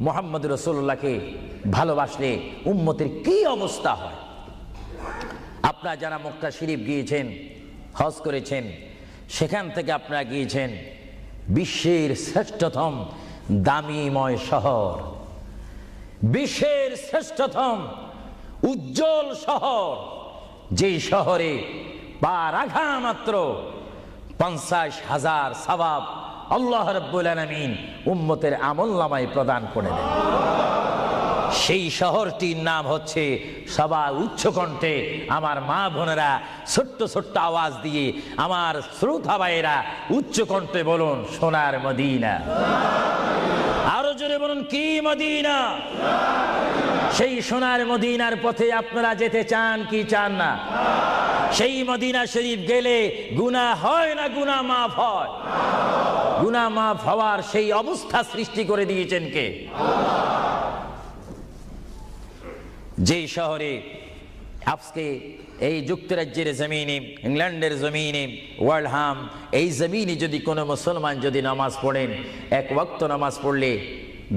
মুহাম্মদ রাসূলুল্লাহকে ভালোবাসলে উম্মতের কি অবস্থা হয়। আপনারা যারা মক্কা শরীফ গিয়েছেন, হজ করেছেন, সেখান থেকে আপনারা গিয়েছেন বিশ্বের শ্রেষ্ঠতম দামিময় শহর, বিশ্বের শ্রেষ্ঠতম উজ্জ্বল শহর, যেই শহরে পা রাখা মাত্র 50,000 সওয়াব আল্লাহ রাব্বুল আলামিন উম্মতের আমলনামায় প্রদান করে দেন। সেই শহরটির নাম হচ্ছে, সবাই উচ্চ কণ্ঠে আমার মা বোনেরা ছোট্ট ছোট্ট আওয়াজ দিয়ে আমার শ্রোতা ভাইয়েরা উচ্চ কণ্ঠে বলুন সোনার মদিনা। আরো জোরে বলুন কি মদিনা? সেই সোনার মদিনার পথে আপনারা যেতে চান কি চান না? সেই মদিনা শরীফ গেলে গুনাহ হয় না গুনাহ মাফ হয়? গুনাহ মাফ হওয়ার সেই অবস্থা সৃষ্টি করে দিয়েছেন কে? যে শহরে আজকে এই যুক্তরাজ্যের জমিনে, ইংল্যান্ডের জমিনে, ওয়ার্ল্ডহাম এই জমিনে যদি কোনো মুসলমান যদি নামাজ পড়েন, এক ওয়াক্ত নামাজ পড়লে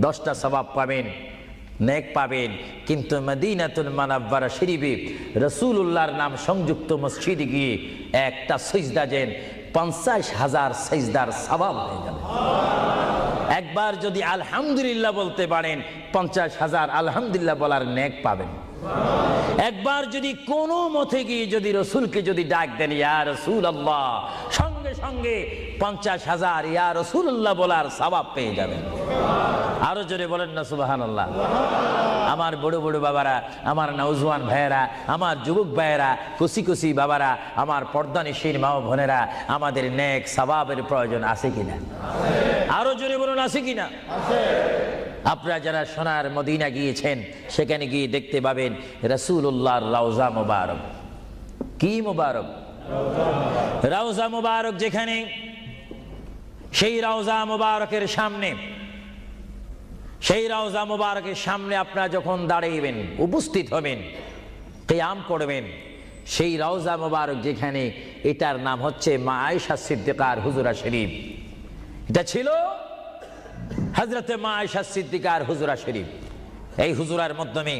10টা সওয়াব পাবেন, নেক পাবেন। কিন্তু মদিনাতুল মুনাওয়ারা শরীফে রাসূলুল্লাহর নাম সংযুক্ত মসজিদে গিয়ে একটা সিজদা দেন, 50,000 সিজদার সওয়াব হয়ে যাবে। একবার যদি আলহামদুলিল্লাহ বলতে পারেন, 50,000 আলহামদুলিল্লাহ বলার নেক পাবেন। একবার যদি কোনো মতে গিয়ে যদি রাসূলকে যদি ডাক দেন ইয়া রাসূলুল্লাহ, সঙ্গে সঙ্গে 50,000 ইয়া রাসূলুল্লাহ বলার সওয়াব পেয়ে যাবেন। আরো জোরে বলেন না সুবহানাল্লাহ। আমার বড় বড় বাবারা, আমার নওজওয়ান ভাইয়েরা, আমার যুবক ভাইয়েরা, কুসি কুসি বাবারা, আমার পর্দানিশীন মা ও বোনেরা, আমাদের নেক সওয়াবের প্রয়োজন আছে কিনা? আরো জোরে বলুন আছে কিনা? আপনারা যারা সোনার মদিনা গিয়েছেন সেখানে গিয়ে দেখতে পাবেন রাসূলুল্লাহর রওজা মুবারক। কি মুবারক? রওজা মুবারক। যেখানে সেই রওজা মুবারকের সামনে, সেই রওজা মুবারকের সামনে আপনারা যখন দাঁড়াইবেন, উপস্থিত হবেন, কিয়াম করবেন, সেই রওজা মোবারক যেখানে, এটার নাম হচ্ছে মা আয়েশা সিদ্দিকার হুজরা শরীফ। এটা ছিল হযরতে মা আয়েশা সিদ্দিকার হুজরা শরীফ। এই হুজরার মাধ্যমে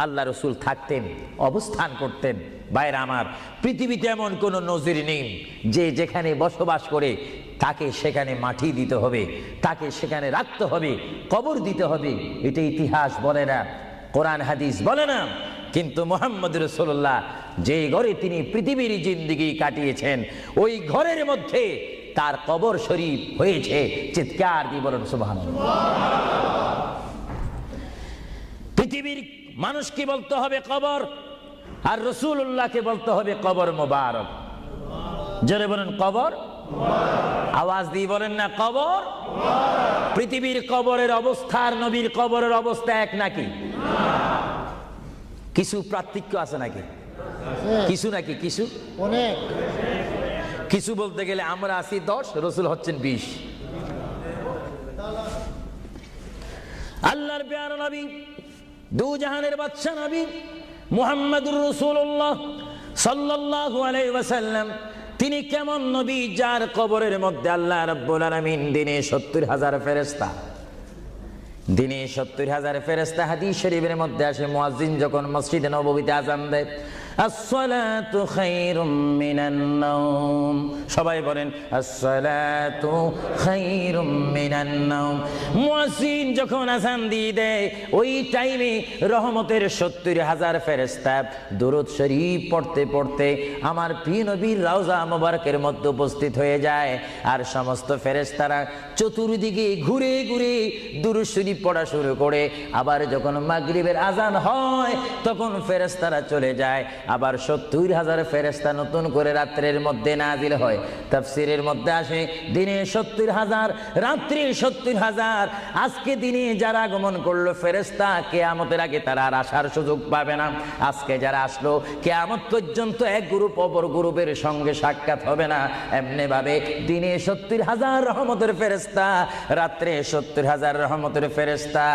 আল্লাহ রসুল থাকতেন, অবস্থান করতেন। ভাইরা আমার, পৃথিবীতে এমন কোনো নজির নেই যে যেখানে বসবাস করে তাকে সেখানে মাটি দিতে হবে, তাকে সেখানে রাখতে হবে, কবর দিতে হবে। এটা ইতিহাস বলে না, কোরআন হাদিস বলে না। কিন্তু মুহাম্মদ রাসূলুল্লাহ যে ঘরে তিনি পৃথিবীর জিন্দেগি কাটিয়েছেন, ওই ঘরের মধ্যে তার কবর শরীফ হয়েছে। চিৎকার দিয়ে বলেন সুবহানাল্লাহ। পৃথিবীর মানুষকে বলতে হবে কবর, আর রাসূলুল্লাহকে বলতে হবে কবর মোবারক। জোরে বলেন কবর, আওয়াজ দিয়ে বলেন না কবর। পৃথিবীর কবরের অবস্থা আর নবীর কবরের অবস্থা এক নাকি? কিছু পার্থক্য আছে নাকি? কিছু নাকি? কিছু অনেক। কিছু বলতে গেলে আমরা আছি 10, রাসূল হচ্ছেন 20। আল্লাহর প্যারা নবী, দু জাহানের বাদশা নবী মুহাম্মদুর রাসূলুল্লাহ সাল্লাল্লাহু আলাইহি ওয়াসাল্লাম, তিনি কেমন নবী যার কবরের মধ্যে আল্লাহ রাব্বুল আলামিন দিনে 70,000 ফেরেশতা, দিনে 70,000 ফেরেশতা। হাদিস শরীফের মধ্যে আসে, মুয়াজ্জিন যখন মসজিদে নববীতে আযান দেয়, আসসালাতু খায়রুম মিনান নাওম, সবাই বলেন আসসালাতু খায়রুম মিনান নাওম। মুয়াজ্জিন যখন আযান দিয়ে দেয়, ওই টাইমে রহমতের 70,000 ফেরেশতা দুরূদ শরীফ পড়তে পড়তে আমার প্রিয় নবীর রওজা মোবারকের মধ্যে উপস্থিত হয়ে যায়। আর সমস্ত ফেরেশতারা চতুর্দিকে ঘুরে ঘুরে দুরূদ শরীফ পড়া শুরু করে। আবার যখন মাগরিবের আযান হয়, তখন ফেরেশতারা চলে যায়। আবার 70,000 ফেরেশতা নতুন করে রাত্রের মধ্যে নাজিল হয়। তাফসীরের মধ্যে আসে, দিনে 70,000, রাত্রে 70,000। আজকে দিনে যারা আগমন করলো ফেরেশতা, কিয়ামতের আগে তারা আর আসার সুযোগ পাবে না। আজকে যারা আসলো, কিয়ামত পর্যন্ত এক গ্রুপ অপর গ্রুপের সঙ্গে সাক্ষাৎ হবে না। এমনি ভাবে দিনে 70,000 রহমতের ফেরেশতা, রাত্রে 70,000 রহমতের ফেরেশতা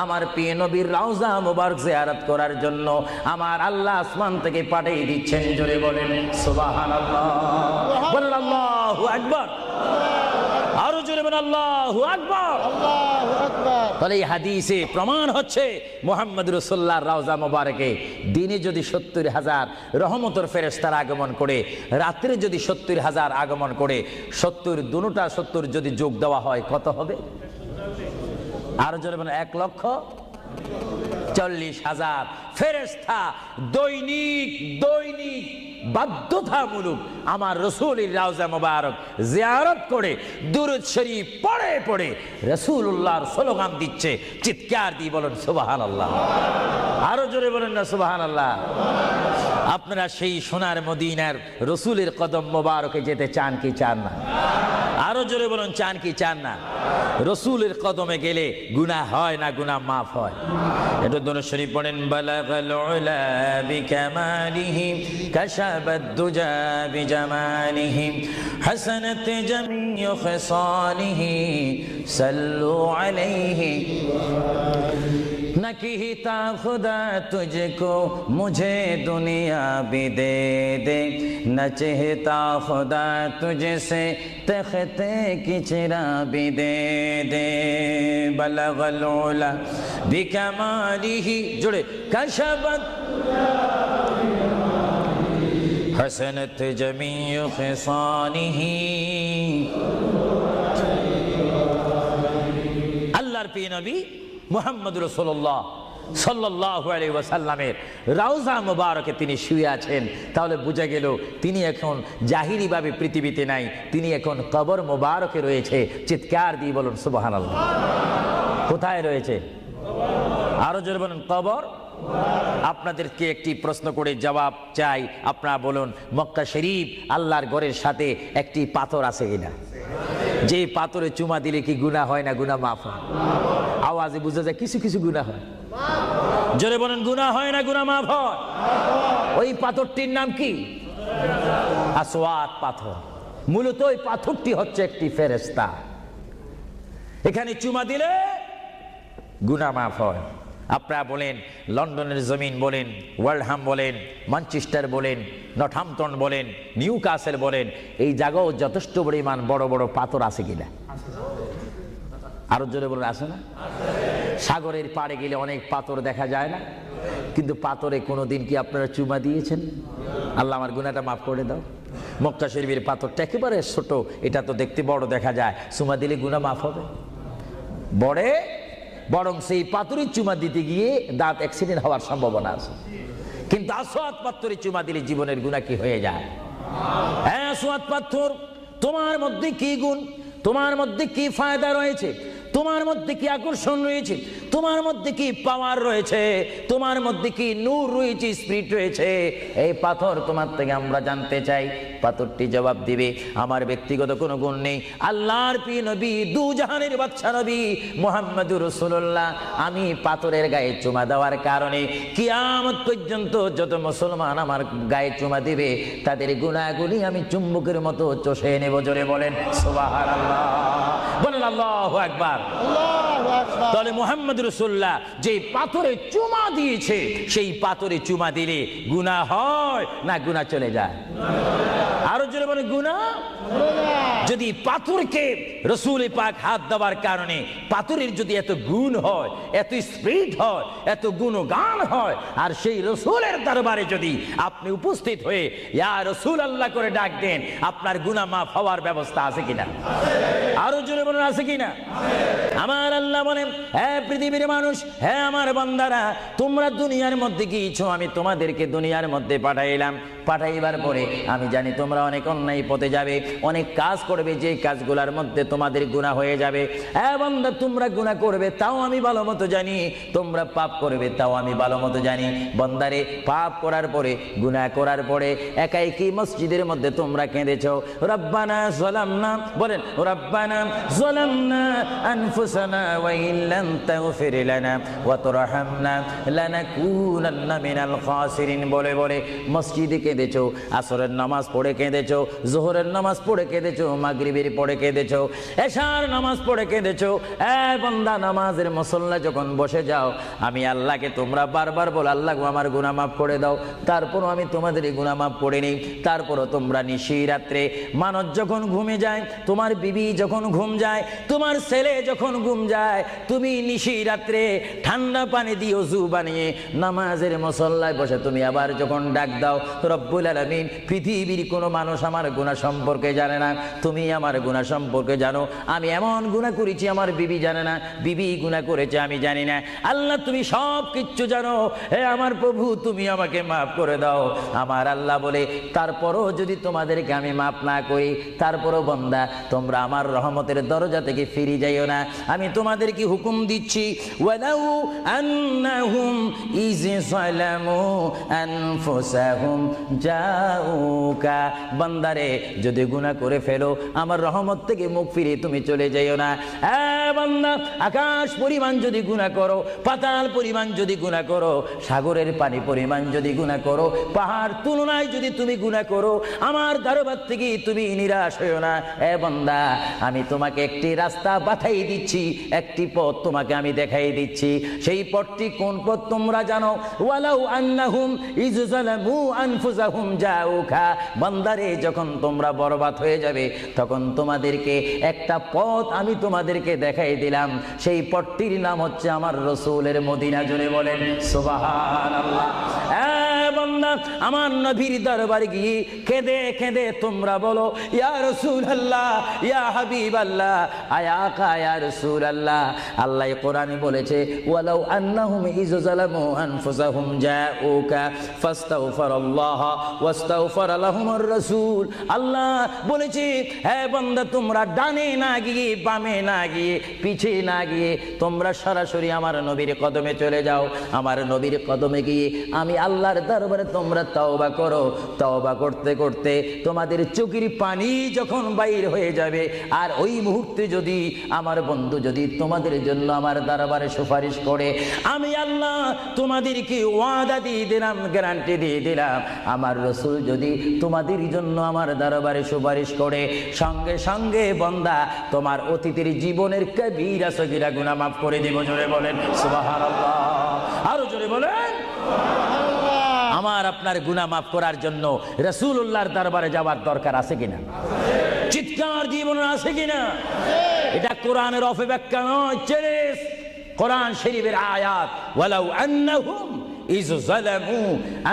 আমার প্রিয় নবীর রওজা মুবারক জিয়ারত করার জন্য আমার আল্লাহ আসমান থেকে পাঠিয়ে দিচ্ছেন। জোরে বলেন সুবহানাল্লাহ, বলেন আল্লাহু আকবার, আরো জোরে বলেন আল্লাহু আকবার, আল্লাহু আকবার। তাহলে এই হাদিসে প্রমাণ হচ্ছে মুহাম্মদ রাসূলুল্লাহর রওজা মোবারকে দিনে যদি 70,000 রহমতের ফেরেশতার আগমন করে, রাত্রে যদি 70,000 আগমন করে, 70 দুটোটা 70 যদি যোগ দেওয়া হয় কত হবে? আরো জোরে বলেন 1,40,000 ফেরেশতা দৈনিক দৈনিক বাধ্যতামূলক আমার রাসূলের রওজা মোবারক জিয়ারত করে দুরূদ শরীফ পড়ে পড়ে রাসূলুল্লাহর স্লোগান দিচ্ছে। চিৎকার দিয়ে বলেন সুবহানাল্লাহ, আরো জোরে বলেন না সুবহানাল্লাহ। আপনারা সেই সোনার মদিনার রাসূলের কদম মোবারকে যেতে চান কি চান না? আরো জোরে বলুন, চান কি চান না? রাসূলের কদমে গেলে গুনাহ হয় না, গুনাহ মাফ হয়। এটা দরুদ শরীফ পড়েন, বালাগাল উলা বিকামালিহি কাশাবাদ দুজা বিজামালিহি হাসানাত জামিউ খিসালিহি সাল্লু আলাইহি नकीता खुदा तुझको मुझे दुनिया भी दे दे, न चाहता खुदा तुझसे तख्ते की चिरा भी दे दे। बलगल उला बिकमालिही, जुड़े कशबत हसनत जमीउ खिसानिही। अल्लाहर प्रिय नबी মুহাম্মদ রাসূলুল্লাহ সাল্লাল্লাহু আলাইহি ওয়াসাল্লামের রওজা মুবারকে তিনি শুয়ে আছেন। তাহলে বোঝা গেল তিনি এখন জাহিরিভাবে পৃথিবীতে নাই, তিনি এখন কবর মুবারকে রয়েছে। চিৎকার দিয়ে বলুন সুবহানাল্লাহ। কোথায় রয়েছে? আরো জোরে বলুন কবর। আপনাদেরকে একটি প্রশ্ন করে জবাব চাই, আপনারা বলুন মক্কা শরীফ আল্লাহর ঘরের সাথে একটি পাথর আছে কিনা? যে পাথরে চুমা দিলে কি গুনাহ হয় না গুনাহ মাফ হয়? আওয়াজে বুঝা যায় কিছু কিছু গুনাহ হয়। জোরে বলেন গুনাহ হয় না গুনাহ মাফ হয়? ওই পাথরটির নাম কি? আসওয়াদ পাথর। মূলত ওই পাথরটি হচ্ছে একটি ফেরেশতা। এখানে চুমা দিলে গুনাহ মাফ হয়, আপনারা বলেন লন্ডনের জমিন বলেন, ওয়ার্ল্ডহাম বলেন, ম্যানচেস্টার বলেন, নর্থহ্যাম্পটন বলেন, নিউ কাসেল বলেন, এই জায়গাও যথেষ্ট পরিমাণ বড় বড় পাথর আছে কিনা? আরো জোরে বলেন, আছে না? সাগরের পাড়ে গেলে অনেক পাথর দেখা যায় না? কিন্তু পাথরে কোনোদিন কি আপনারা চুমা দিয়েছেন? আল্লাহ আমার গুনাহটা মাফ করে দাও। মক্কা শরীফের পাথরটা একেবারে ছোট, এটা তো দেখতে বড় দেখা যায়, চুমা দিলে গুনাহ মাফ হবে? বরং সেই পাথরে চুমা দিতে গিয়ে দাঁত অ্যাক্সিডেন্ট হওয়ার সম্ভাবনা আছে। কিন্তু আসওয়াদ পাথরে চুমা দিলে জীবনের গুনাহ কি হয়ে যায়? হ্যাঁ, আসওয়াদ পাথর, তোমার মধ্যে কি গুণ, তোমার মধ্যে কি ফায়দা রয়েছে, তোমার মধ্যে কি আকর্ষণ রয়েছে, তোমার মধ্যে কি পাওয়ার রয়েছে, তোমার মধ্যে কি নূর রয়েছে, স্পিরিট রয়েছে, এই পাথর তোমার থেকে আমরা জানতে চাই। পাথরটি জবাব দিবে, আমার ব্যক্তিগত কোনো গুণ নেই, আল্লাহর প্রিয় নবী, দু জাহানের বাদশা নবী মুহাম্মদুর রাসূলুল্লাহ, আমি পাথরের গায়ে চুমা দেওয়ার কারণে কিয়ামত পর্যন্ত যত মুসলমান আমার গায়ে চুমা দিবে তাদের গুনাহগুলি আমি চুম্বকের মতো চষে নেব। জোরে বলেন সুবহানাল্লাহ, বলেন আল্লাহু আকবার। আল্লাহু আকবার। তাহলে মুহাম্মদ রাসূলুল্লাহ যে পাথরে চুমা দিয়েছে, সেই পাথরে চুমা দিলে গুনাহ হয় না গুনাহ চলে যায়? আরো জোরে বলেন, গুনাহ। যদি পাথরকে রাসূল পাক হাত দেওয়ার কারণে পাথরের যদি এত গুণ হয়, এত স্পিরিট হয়, এত গুণগান হয়, আর সেই রাসূলের দরবারে যদি আপনি উপস্থিত হয়ে ইয়া রাসূলুল্লাহ করে ডাক দেন, আপনার গুনাহ মাফ হওয়ার ব্যবস্থা আছে কিনা? আরো জোরে বলেন, আছে কিনা? আমার আল্লাহ বলেন, হে পৃথিবীর মানুষ, হে আমার বান্দারা, তোমরা দুনিয়ার মধ্যে গিয়েছো, আমি তোমাদেরকে দুনিয়ার মধ্যে পাঠাইলাম। পাঠাইবার পরে আমি জানি তোমরা অনেক অন্যায় পথে যাবে, অনেক কাজ করবে, যে কাজগুলোর মধ্যে তোমাদের গুনাহ হয়ে যাবে। হ্যাঁ বান্দা, তোমরা গুনাহ করবে তাও আমি ভালো মতো জানি, তোমরা পাপ করবে তাও আমি ভালো মতো জানি। বান্দারে, পাপ করার পরে, গুনাহ করার পরে একাই কি মসজিদের মধ্যে তোমরা কেঁদেছো, রব্বানা যালামনা, বলেন রব্বানা যালামনা আনফুসানা ওয়া ইল্লাম তাগফির লানা ওয়া তুরহামনা লানাকুনান্না মিনাল খাসিরিন বলে বলে মসজিদে কেঁদেছো, আসরের নামাজ পড়ে কেঁদেছো, যোহরের নামাজ পড়ে কেঁদেছো, মাগরিবের পড়ে কেঁদেছো, এশার নামাজ পড়ে কেঁদেছো। এ বান্দা, নামাজের মুসল্লা যখন বসে যাও, আমি আল্লাহকে তোমরা বারবার বল, আল্লাহ গো আমার গুনাহ মাফ করে দাও। তারপরও আমি তোমাদের গুনাহ মাফ করে নেই। তারপরও তোমরা নিশি রাত্রে, মানুষ যখন ঘুমে যায়, তোমার বিবি যখন ঘুম যায়, তোমার ছেলে যখন ঘুম যায়, তুমি নিশি রাত্রে ঠান্ডা পানি দিয়ে ওযু বানিয়ে নামাজের মুসল্লায় বসে তুমি আবার যখন ডাক দাও, রব্বুল আলামিন, পৃথিবীর কোনো মানুষ আমার গুনাহ সম্পর্কে জানে না, তুমি আমার গুনাহ সম্পর্কে জানো। আমি এমন গুনাহ করেছি আমার বিবি জানে না, বিবি গুনাহ করেছে আমি জানি না। আল্লাহ, তুমি সব কিচ্ছু জানো। হে আমার প্রভু, তুমি আমাকে মাফ করে দাও। আমার আল্লাহ বলে, তারপরও যদি তোমাদেরকে আমি মাফ না করি, তারপরও বান্দা, তোমরা আমার রহমতের দরজা থেকে ফিরে যাইও না। আমি তোমাদেরকে হুকুম দিচ্ছি, ওয়ালাউ আন্নাহুম ইয যালামু আনফুসাহুম জাউকা, বান্দারে, যদি গুনাহ করে ফেলো, আমার রহমত থেকে মুখ ফিরে তুমি চলে যাইও না। বান্দা, আকাশ পরিমাণ যদি গুনাহ করো, পাতাল পরিমাণ যদি গুনাহ করো, সাগরের পানি পরিমাণ যদি গুনাহ করো, পাহাড় তুলনায় যদি তুমি গুনাহ করো, আমার দরবার থেকে তুমি নিরাশ হইও না। বান্দা, আমি তোমাকে একটি রাস্তা বাতাই দিচ্ছি, একটি পথ তোমাকে আমি দেখাই দিচ্ছি। সেই পথটি কোন পথ তোমরা জানো? ওয়ালাউ আন্নাহুম ইয যালামু আনফুসাহুম জাউকা, বান্দারে, যখন তোমরা বরবাদ হয়ে যাবে, তখন তোমাদেরকে একটা পথ আমি তোমাদেরকে দেখাই দিলাম। সেই পথটির নাম হচ্ছে আমার রাসূলের মদিনা। জোরে বলেন সুবহানাল্লাহ। বান্দা, আমার নবীর দরবারে গিয়ে কেঁদে কেঁদে তোমরা বলো, ইয়া রাসূলুল্লাহ, ইয়া হাবিবাল্লাহ, আয়াকা ইয়া রাসূলুল্লাহ। আল্লাহ কোরআনে বলেছে, ওয়ালাউ আন্নাহুম ইয যালামু আনফুসাহুম জাউকা ফাস্তাগফিরুল্লাহ ওয়াস্তাগফার লাহুমুর রাসূল। আল্লাহ বলেছে, হে বান্দা, তোমরা ডানে না গিয়ে, বামে না গিয়ে, পিছে না গিয়ে, তোমরা সরাসরি আমার নবীর কদমে চলে যাও। আমার নবীর কদমে গিয়ে আমি আল্লাহর দরবারে তোমরা তওবা করো। তওবা করতে করতে তোমাদের চোখের পানি যখন বাইর হয়ে যাবে, আর ওই মুহূর্তে যদি আমার বন্ধু যদি তোমাদের জন্য আমার দরবারে সুপারিশ করে, আমি আল্লাহ তোমাদেরকে ওয়াদা দিয়ে দিলাম, গ্যারান্টি দিয়ে দিলাম, আমার রাসূল যদি তোমাদের জন্য আমার দরবারে সুপারিশ করে, সঙ্গে সঙ্গে বান্দা, তোমার অতীতের জীবনের কবিরা সগীরা গুনাহ মাফ করে দিব। জোরে বলেন সুবহানাল্লাহ। আরো জোরে বলেন। আমার আপনার গুনাহ মাফ করার জন্য রাসূলুল্লাহর দরবারে যাওয়ার দরকার আছে কিনা? চিৎকার জীবনে আছে কিনা? এটা কোরআনের অপব্যাখ্যা নয়, চ্যালেঞ্জ। কোরআন শরীফের আয়াত, ওয়ালাউ আন্নাহুম ইয যালামু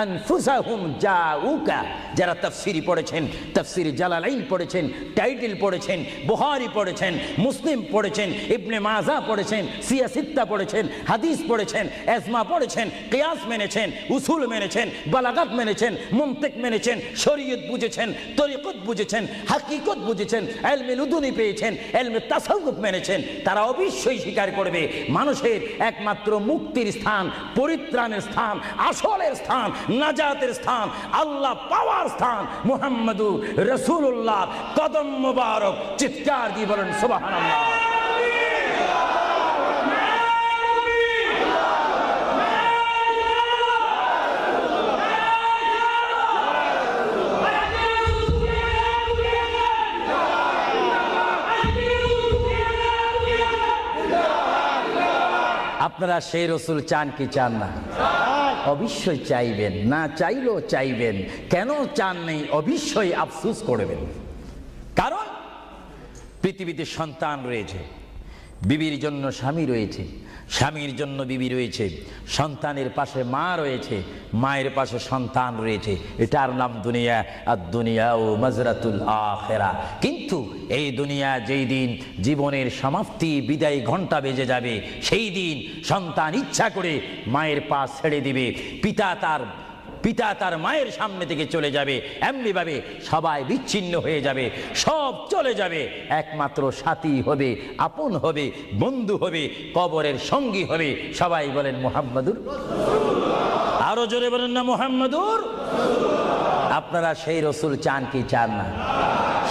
আনফুসাহুম জাউকা। যারা তাফসীর পড়েছেন, তাফসীর জালালাইন পড়েছেন, টাইটেল পড়েছেন, বুখারী পড়েছেন, মুসলিম পড়েছেন, ইবনে মাজাহ পড়েছেন, সিয়াসিত্তা পড়েছেন, হাদিস পড়েছেন, ইজমা পড়েছেন, কিয়াস মেনেছেন, উসুল মেনেছেন, বালাগাত মেনেছেন, মুনতিক মেনেছেন, শরীয়ত বুঝেছেন, তরিকত বুঝেছেন, হাকিকত বুঝেছেন, ইলমে লুদুনি পেয়েছেন, ইলমে তাসাউফ মেনেছেন, তারা অবশ্যই স্বীকার করবে মানুষের একমাত্র মুক্তির স্থান, পরিত্রাণের স্থান, আসলের স্থান, নাজাতের স্থান, আল্লাহ পাওয়ার স্থান মুহাম্মদুর রাসূলুল্লাহ কদম মুবারক। চিৎকার দিয়ে বলেন সুবহানাল্লাহ। আপনারা সেই রসুল চান কি চান না? অবশ্যই চাইবেন, না চাইলেও চাইবেন। কেন চান নেই? অবশ্যই আফসোস করবেন। কারণ পৃথিবীতে সন্তান রয়েছে, বিবির জন্য স্বামী রয়েছে, স্বামীর জন্য বিবি রয়েছে, সন্তানের পাশে মা রয়েছে, মায়ের পাশে সন্তান রয়েছে। এটার নাম দুনিয়া। আর দুনিয়া ও মাজরাতুল আখিরা। কিন্তু এই দুনিয়া যেই দিন জীবনের সমাপ্তি, বিদায় ঘন্টা বেজে যাবে, সেই দিন সন্তান ইচ্ছা করে মায়ের পা ছেড়ে দিবে, পিতা তার মায়ের সামনে থেকে চলে যাবে। এমনি ভাবে সবাই বিচ্ছিন্ন হয়ে যাবে, সব চলে যাবে। একমাত্র সাথী হবে, আপন হবে, বন্ধু হবে, কবরের সঙ্গী হবে। সবাই বলেন মুহাম্মাদুর। আরো জোরে বলেন না মুহাম্মাদুর। আপনারা সেই রসুল চান কি চান না?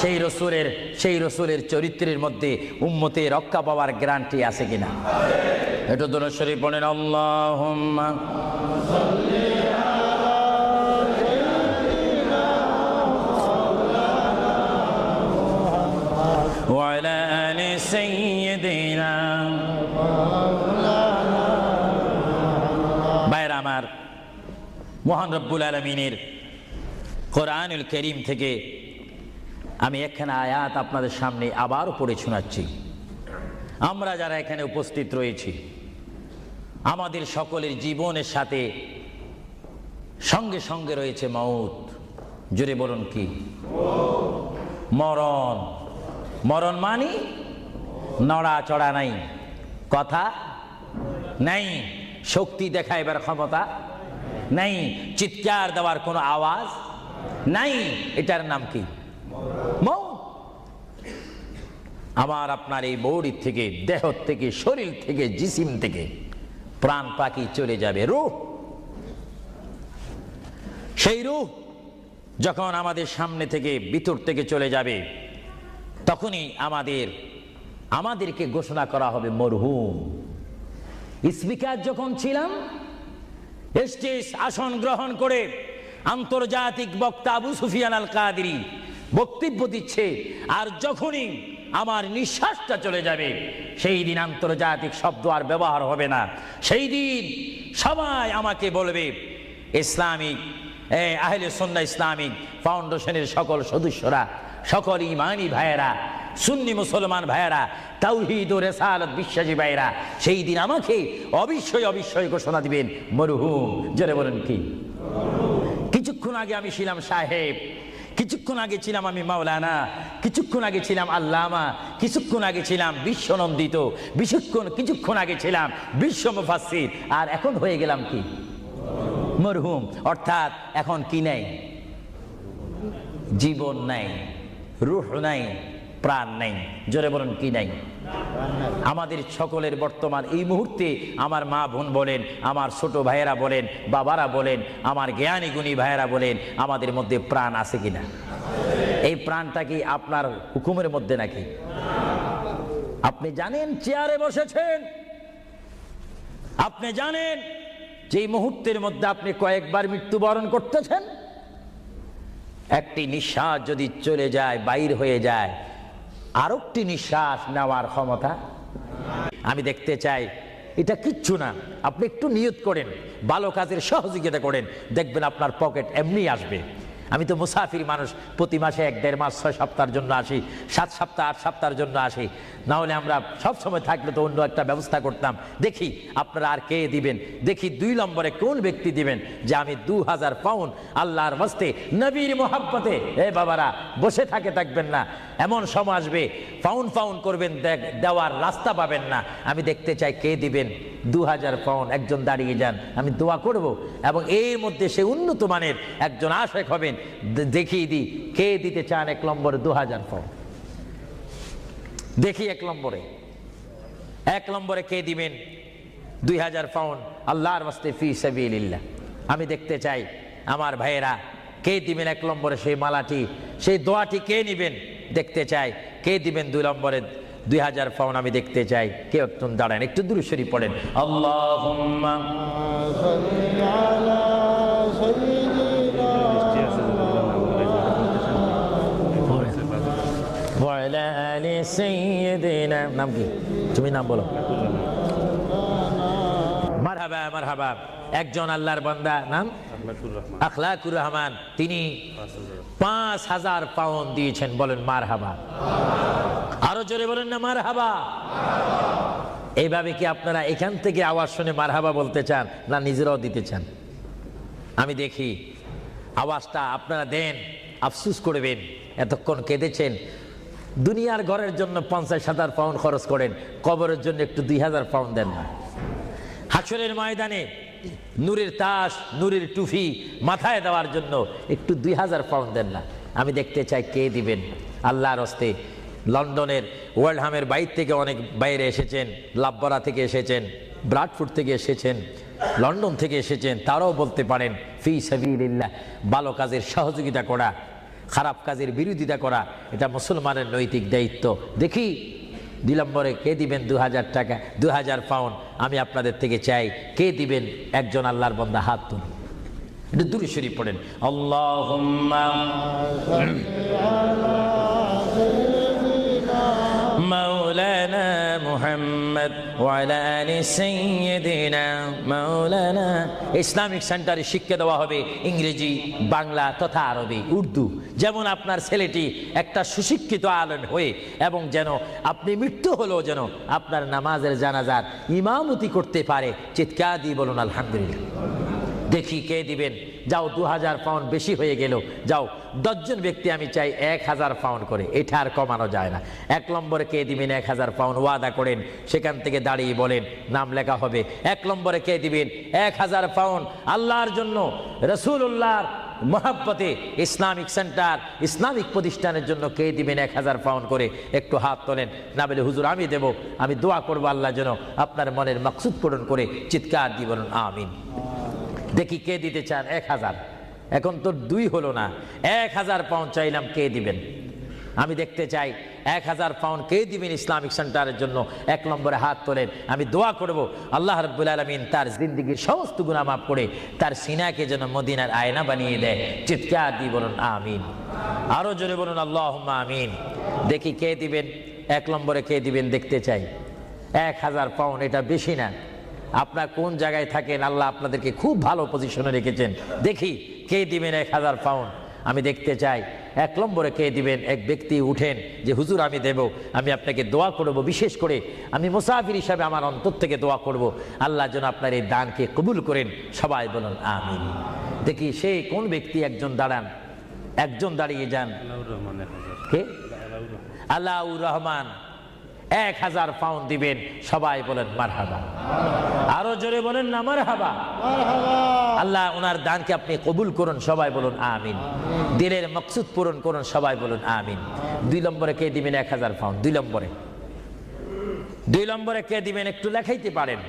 সেই রসুলের চরিত্রের মধ্যে উম্মতে রক্ষা পাওয়ার গ্যারান্টি আছে কিনা? একটু দরুদ শরীফ পড়েন। আল্লাহুম্মা وعلى آل سيدنا। ভাইরা আমার, মহান রব্বুল আলামিনের কোরআনুল কারীম থেকে আমি একখানা আয়াত আপনাদের সামনে আবারও পড়ে শোনাচ্ছি। আমরা যারা এখানে উপস্থিত রয়েছি, আমাদের সকলের জীবনের সাথে সঙ্গে সঙ্গে রয়েছে মউত। জোরে বলুন কি? মরণ। মরণ মানি নড়াচড়া নাই, কথা নাই, শক্তি দেখাইবার ক্ষমতা নাই, চিৎকার দেওয়ার কোনো আওয়াজ নাই। এটার নাম কি? মউত। আমার আপনার এই বডি থেকে, দেহ থেকে, শরীর থেকে, জিসিম থেকে প্রাণ পাখি চলে যাবে, রূহ। সেই রূহ যখন আমাদের সামনে থেকে, ভিতর থেকে চলে যাবে, তখনই আমাদেরকে ঘোষণা করা হবে মরহুম। স্পিকার যখন ছিলাম, স্টেজ আসন গ্রহণ করে আন্তর্জাতিক বক্তা আবু সুফিয়ান আল কাদেরী বক্তব্য দিচ্ছে, আর যখনই আমার নিঃশ্বাসটা চলে যাবে, সেই দিন আন্তর্জাতিক শব্দ আর ব্যবহার হবে না। সেই দিন সবাই আমাকে বলবে, ইসলামিক আহলে সুন্নাহ ইসলামিক ফাউন্ডেশনের সকল সদস্যরা, সকল ইমানি ভাইয়েরা, সুন্নি মুসলমান ভাইয়েরা, তাওহীদ ও রিসালাত বিশ্বাসী ভাইয়েরা, সেই দিন আমাকে অবশ্যই ঘোষণা দিবেন মরহুম। জোরে বলেন কি? কিছুক্ষণ আগে আমি ছিলাম সাহেব, কিছুক্ষণ আগে ছিলাম আমি মাওলানা, কিছুক্ষণ আগে ছিলাম আল্লামা, কিছুক্ষণ আগে ছিলাম বিশ্বনন্দিত, কিছুক্ষণ আগে ছিলাম বিশ্ব মুফাসসির, আর এখন হয়ে গেলাম কি? মরহুম। অর্থাৎ এখন কি নাই? জীবন নাই, রূহ নাই, প্রাণ নাই। জোরে বলেন কি নাই? আমাদের সকলের বর্তমান এই মুহূর্তে আমার মা বোন বলেন, আমার ছোট ভাইয়েরা বলেন, বাবারা বলেন, আমার জ্ঞানী গুণী ভাইয়েরা বলেন, আমাদের মধ্যে প্রাণ আছে কিনা? এই প্রাণটা কি আপনার হুকুমের মধ্যে নাকি? আপনি জানেন চেয়ারে বসেছেন, আপনি জানেন যে মুহূর্তের মধ্যে আপনি কয়েকবার মৃত্যুবরণ করতেছেন। একটি নিঃশ্বাস যদি চলে যায়, বাইর হয়ে যায়, আরেকটি নিঃশ্বাস নেওয়ার ক্ষমতা। আমি দেখতে চাই এটা কিচ্ছু না। আপনি একটু নিয়ত করেন, ভালো কাজের সহযোগিতা করেন, দেখবেন আপনার পকেট এমনি আসবে। আমি তো মুসাফির মানুষ, প্রতি মাসে 1-1.5 মাস 6 সপ্তাহের জন্য আসি, 7 সপ্তাহ 8 সপ্তাহের জন্য আসি। না হলে আমরা সব সময় থাকলে তো অন্য একটা ব্যবস্থা করতাম। দেখি আপনারা আর কে দিবেন, দেখি 2 নম্বরে কোন ব্যক্তি দিবেন যে আমি 2000 পাউন্ড আল্লাহর ওয়াস্তে নবীর মোহাব্বতে। এ বাবারা, বসে থাকবেন না, এমন সময় আসবে পাউন্ড করবেন, দেওয়ার রাস্তা পাবেন না। আমি দেখতে চাই কে দিবেন 2000 পাউন্ড। একজন দাঁড়িয়ে যান, আমি দোয়া করব, এবং এর মধ্যে সে উন্নত মানের একজন আশেক হবেন। দেখিয়ে দিই কে দিতে চান 1 নম্বরে 2000 পাউন্ড। দেখি 1 নম্বরে কে দিবেন 2000 পাউন্ড আল্লাহর ওয়াস্তে ফি সাবিলিল্লাহ। আমি দেখতে চাই আমার ভাইয়েরা কে দিবেন 1 নম্বরে সেই মালাটি, সেই দোয়াটি কে নিবেন দেখতে চাই। কে দিবেন 2 নম্বরে 2000 পাউন্ড? আমি দেখতে চাই কেউ একজন দাঁড়ান, একটু দুরূদ শরীফ পড়েন। আল্লাহুম্মা صل على سيدنا ওয়া আলা আলি সাইয়্যিদিনা। নাম কি? তুমি নাম বলো। মারহাবা মারহাবা। একজন আল্লাহর বান্দা, নাম আখলাকুর রহমান, তিনি 5000 পাউন্ড দিয়েছেন। বলেন মারহাবা। আরো জোরে বলেন না মারহাবা। এইভাবে কি আপনারা এখান থেকে আওয়াজ শুনে মারহাবা বলতে চান, না নিজেরাও দিতে চান? আমি দেখি আওয়াজটা আপনারা দেন, আফসুস করবেন। এতক্ষণ কেঁদেছেন, দুনিয়ার ঘরের জন্য 50,000 পাউন্ড খরচ করেন, কবরের জন্য একটু 2000 পাউন্ড দেন না। হাসরের ময়দানে নূরের তাস, নূরের টুফি মাথায় দেওয়ার জন্য একটু 2000 পাউন্ড দেন না। আমি দেখতে চাই কে দিবেন আল্লাহর হস্তে। লন্ডনের ওয়ার্ল্ডহামের বাইরে থেকে অনেক বাইরে এসেছেন, লাভবরা থেকে এসেছেন, ব্রাডফোর্ড থেকে এসেছেন, লন্ডন থেকে এসেছেন। তারাও বলতে পারেন ফি সাবিলিল্লাহ। ভালো কাজের সহযোগিতা করা, খারাপ কাজের বিরোধিতা করা, এটা মুসলমানের নৈতিক দায়িত্ব। দেখি 2 নম্বরে কে দিবেন 2000 টাকা, 2000 পাউন্ড? আমি আপনাদের থেকে চাই কে দিবেন। একজন আল্লাহর বান্দা হাত তুলুন, একটু দুরূদ শরীফ পড়েন। আল্লাহুম্মা মাওলানা মুহাম্মদ ওয়া আলা আলি সাইয়্যিদিনা মাওলানা। ইসলামিক সেন্টারে শিক্ষা দেওয়া হবে ইংরেজি, বাংলা তথা আরবি, উর্দু। যেমন আপনার ছেলেটি একটা সুশিক্ষিত আলেম হয়ে, এবং যেন আপনি মৃত্যু হলেও যেন আপনার নামাজের জানাজার ইমামতি করতে পারে। চিৎকার দিয়ে বলুন আলহামদুলিল্লাহ। দেখি কে দিবেন। যাও 2000 পাউন্ড বেশি হয়ে গেল, যাও 10 জন ব্যক্তি আমি চাই 1000 পাউন্ড করে, এটা আর কমানো যায় না। 1 নম্বরে কে দিবেন 1000 পাউন্ড? ওয়াদা করেন, সেখান থেকে দাঁড়িয়ে বলেন, নাম লেখা হবে। 1 নম্বরে কে দিবেন 1000 পাউন্ড আল্লাহর জন্য, রাসূলুল্লাহর মহব্বতে ইসলামিক সেন্টার, ইসলামিক প্রতিষ্ঠানের জন্য কে দিবেন 1000 পাউন্ড করে? একটু হাত তোলেন। না বলে হুজুর আমি দেব, আমি দোয়া করবো আল্লাহ যেন আপনার মনের মাকসুদ পূরণ করে। চিৎকার দিয়ে বলুন আমিন। দেখি কে দিতে চান 1000। এখন তো 2 হলো না, 1000 পাউন্ড চাইলাম, কে দিবেন? আমি দেখতে চাই 1000 পাউন্ড কে দিবেন ইসলামিক সেন্টারের জন্য? 1 নম্বরে হাত তোলেন। আমি দোয়া করব আল্লাহ রাব্বুল আলামিন তার জিন্দেগীর সমস্ত গুনাহ মাফ করে তার সিনাকে যেন মদিনার আয়না বানিয়ে দেয়। চিৎকার দিয়ে বলুন আমিন। আরো জোরে বলুন আল্লাহুম্মা আমিন। দেখি কে দিবেন 1 নম্বরে কে দিবেন দেখতে চাই। 1000 পাউন্ড এটা বেশি না। আপনার কোন জায়গায় থাকেন, আল্লাহ আপনাদেরকে খুব ভালো পজিশনে রেখেছেন। দেখি কে দিবেন 1000 পাউন্ড? আমি দেখতে চাই 1 নম্বরে কে দিবেন। এক ব্যক্তি উঠেন যে হুজুর আমি দেব, আমি আপনাকে দোয়া করব, বিশেষ করে আমি মুসাফির হিসাবে আমার অন্তর থেকে দোয়া করব আল্লাহ যেন আপনার এই দানকে কবুল করেন। সবাই বলুন আমিন। দেখি সে কোন ব্যক্তি? একজন দাঁড়ান, একজন দাঁড়িয়ে যান। কে? আলাউর রহমান 1000 পাউন্ড দিবেন। সবাই বলেন মারহাবা। আরো জোরে বলেন না মারহাবা। আল্লাহ ওনার দানকে আপনি কবুল করুন। সবাই বলুন আমিন। দিলের মকসুদ পূরণ করুন। সবাই বলুন আমিন। 2 নম্বরে কে দিবেন 1000 পাউন্ড? 2 নম্বরে কে দিবেন? একটু লেখাইতে পারেন।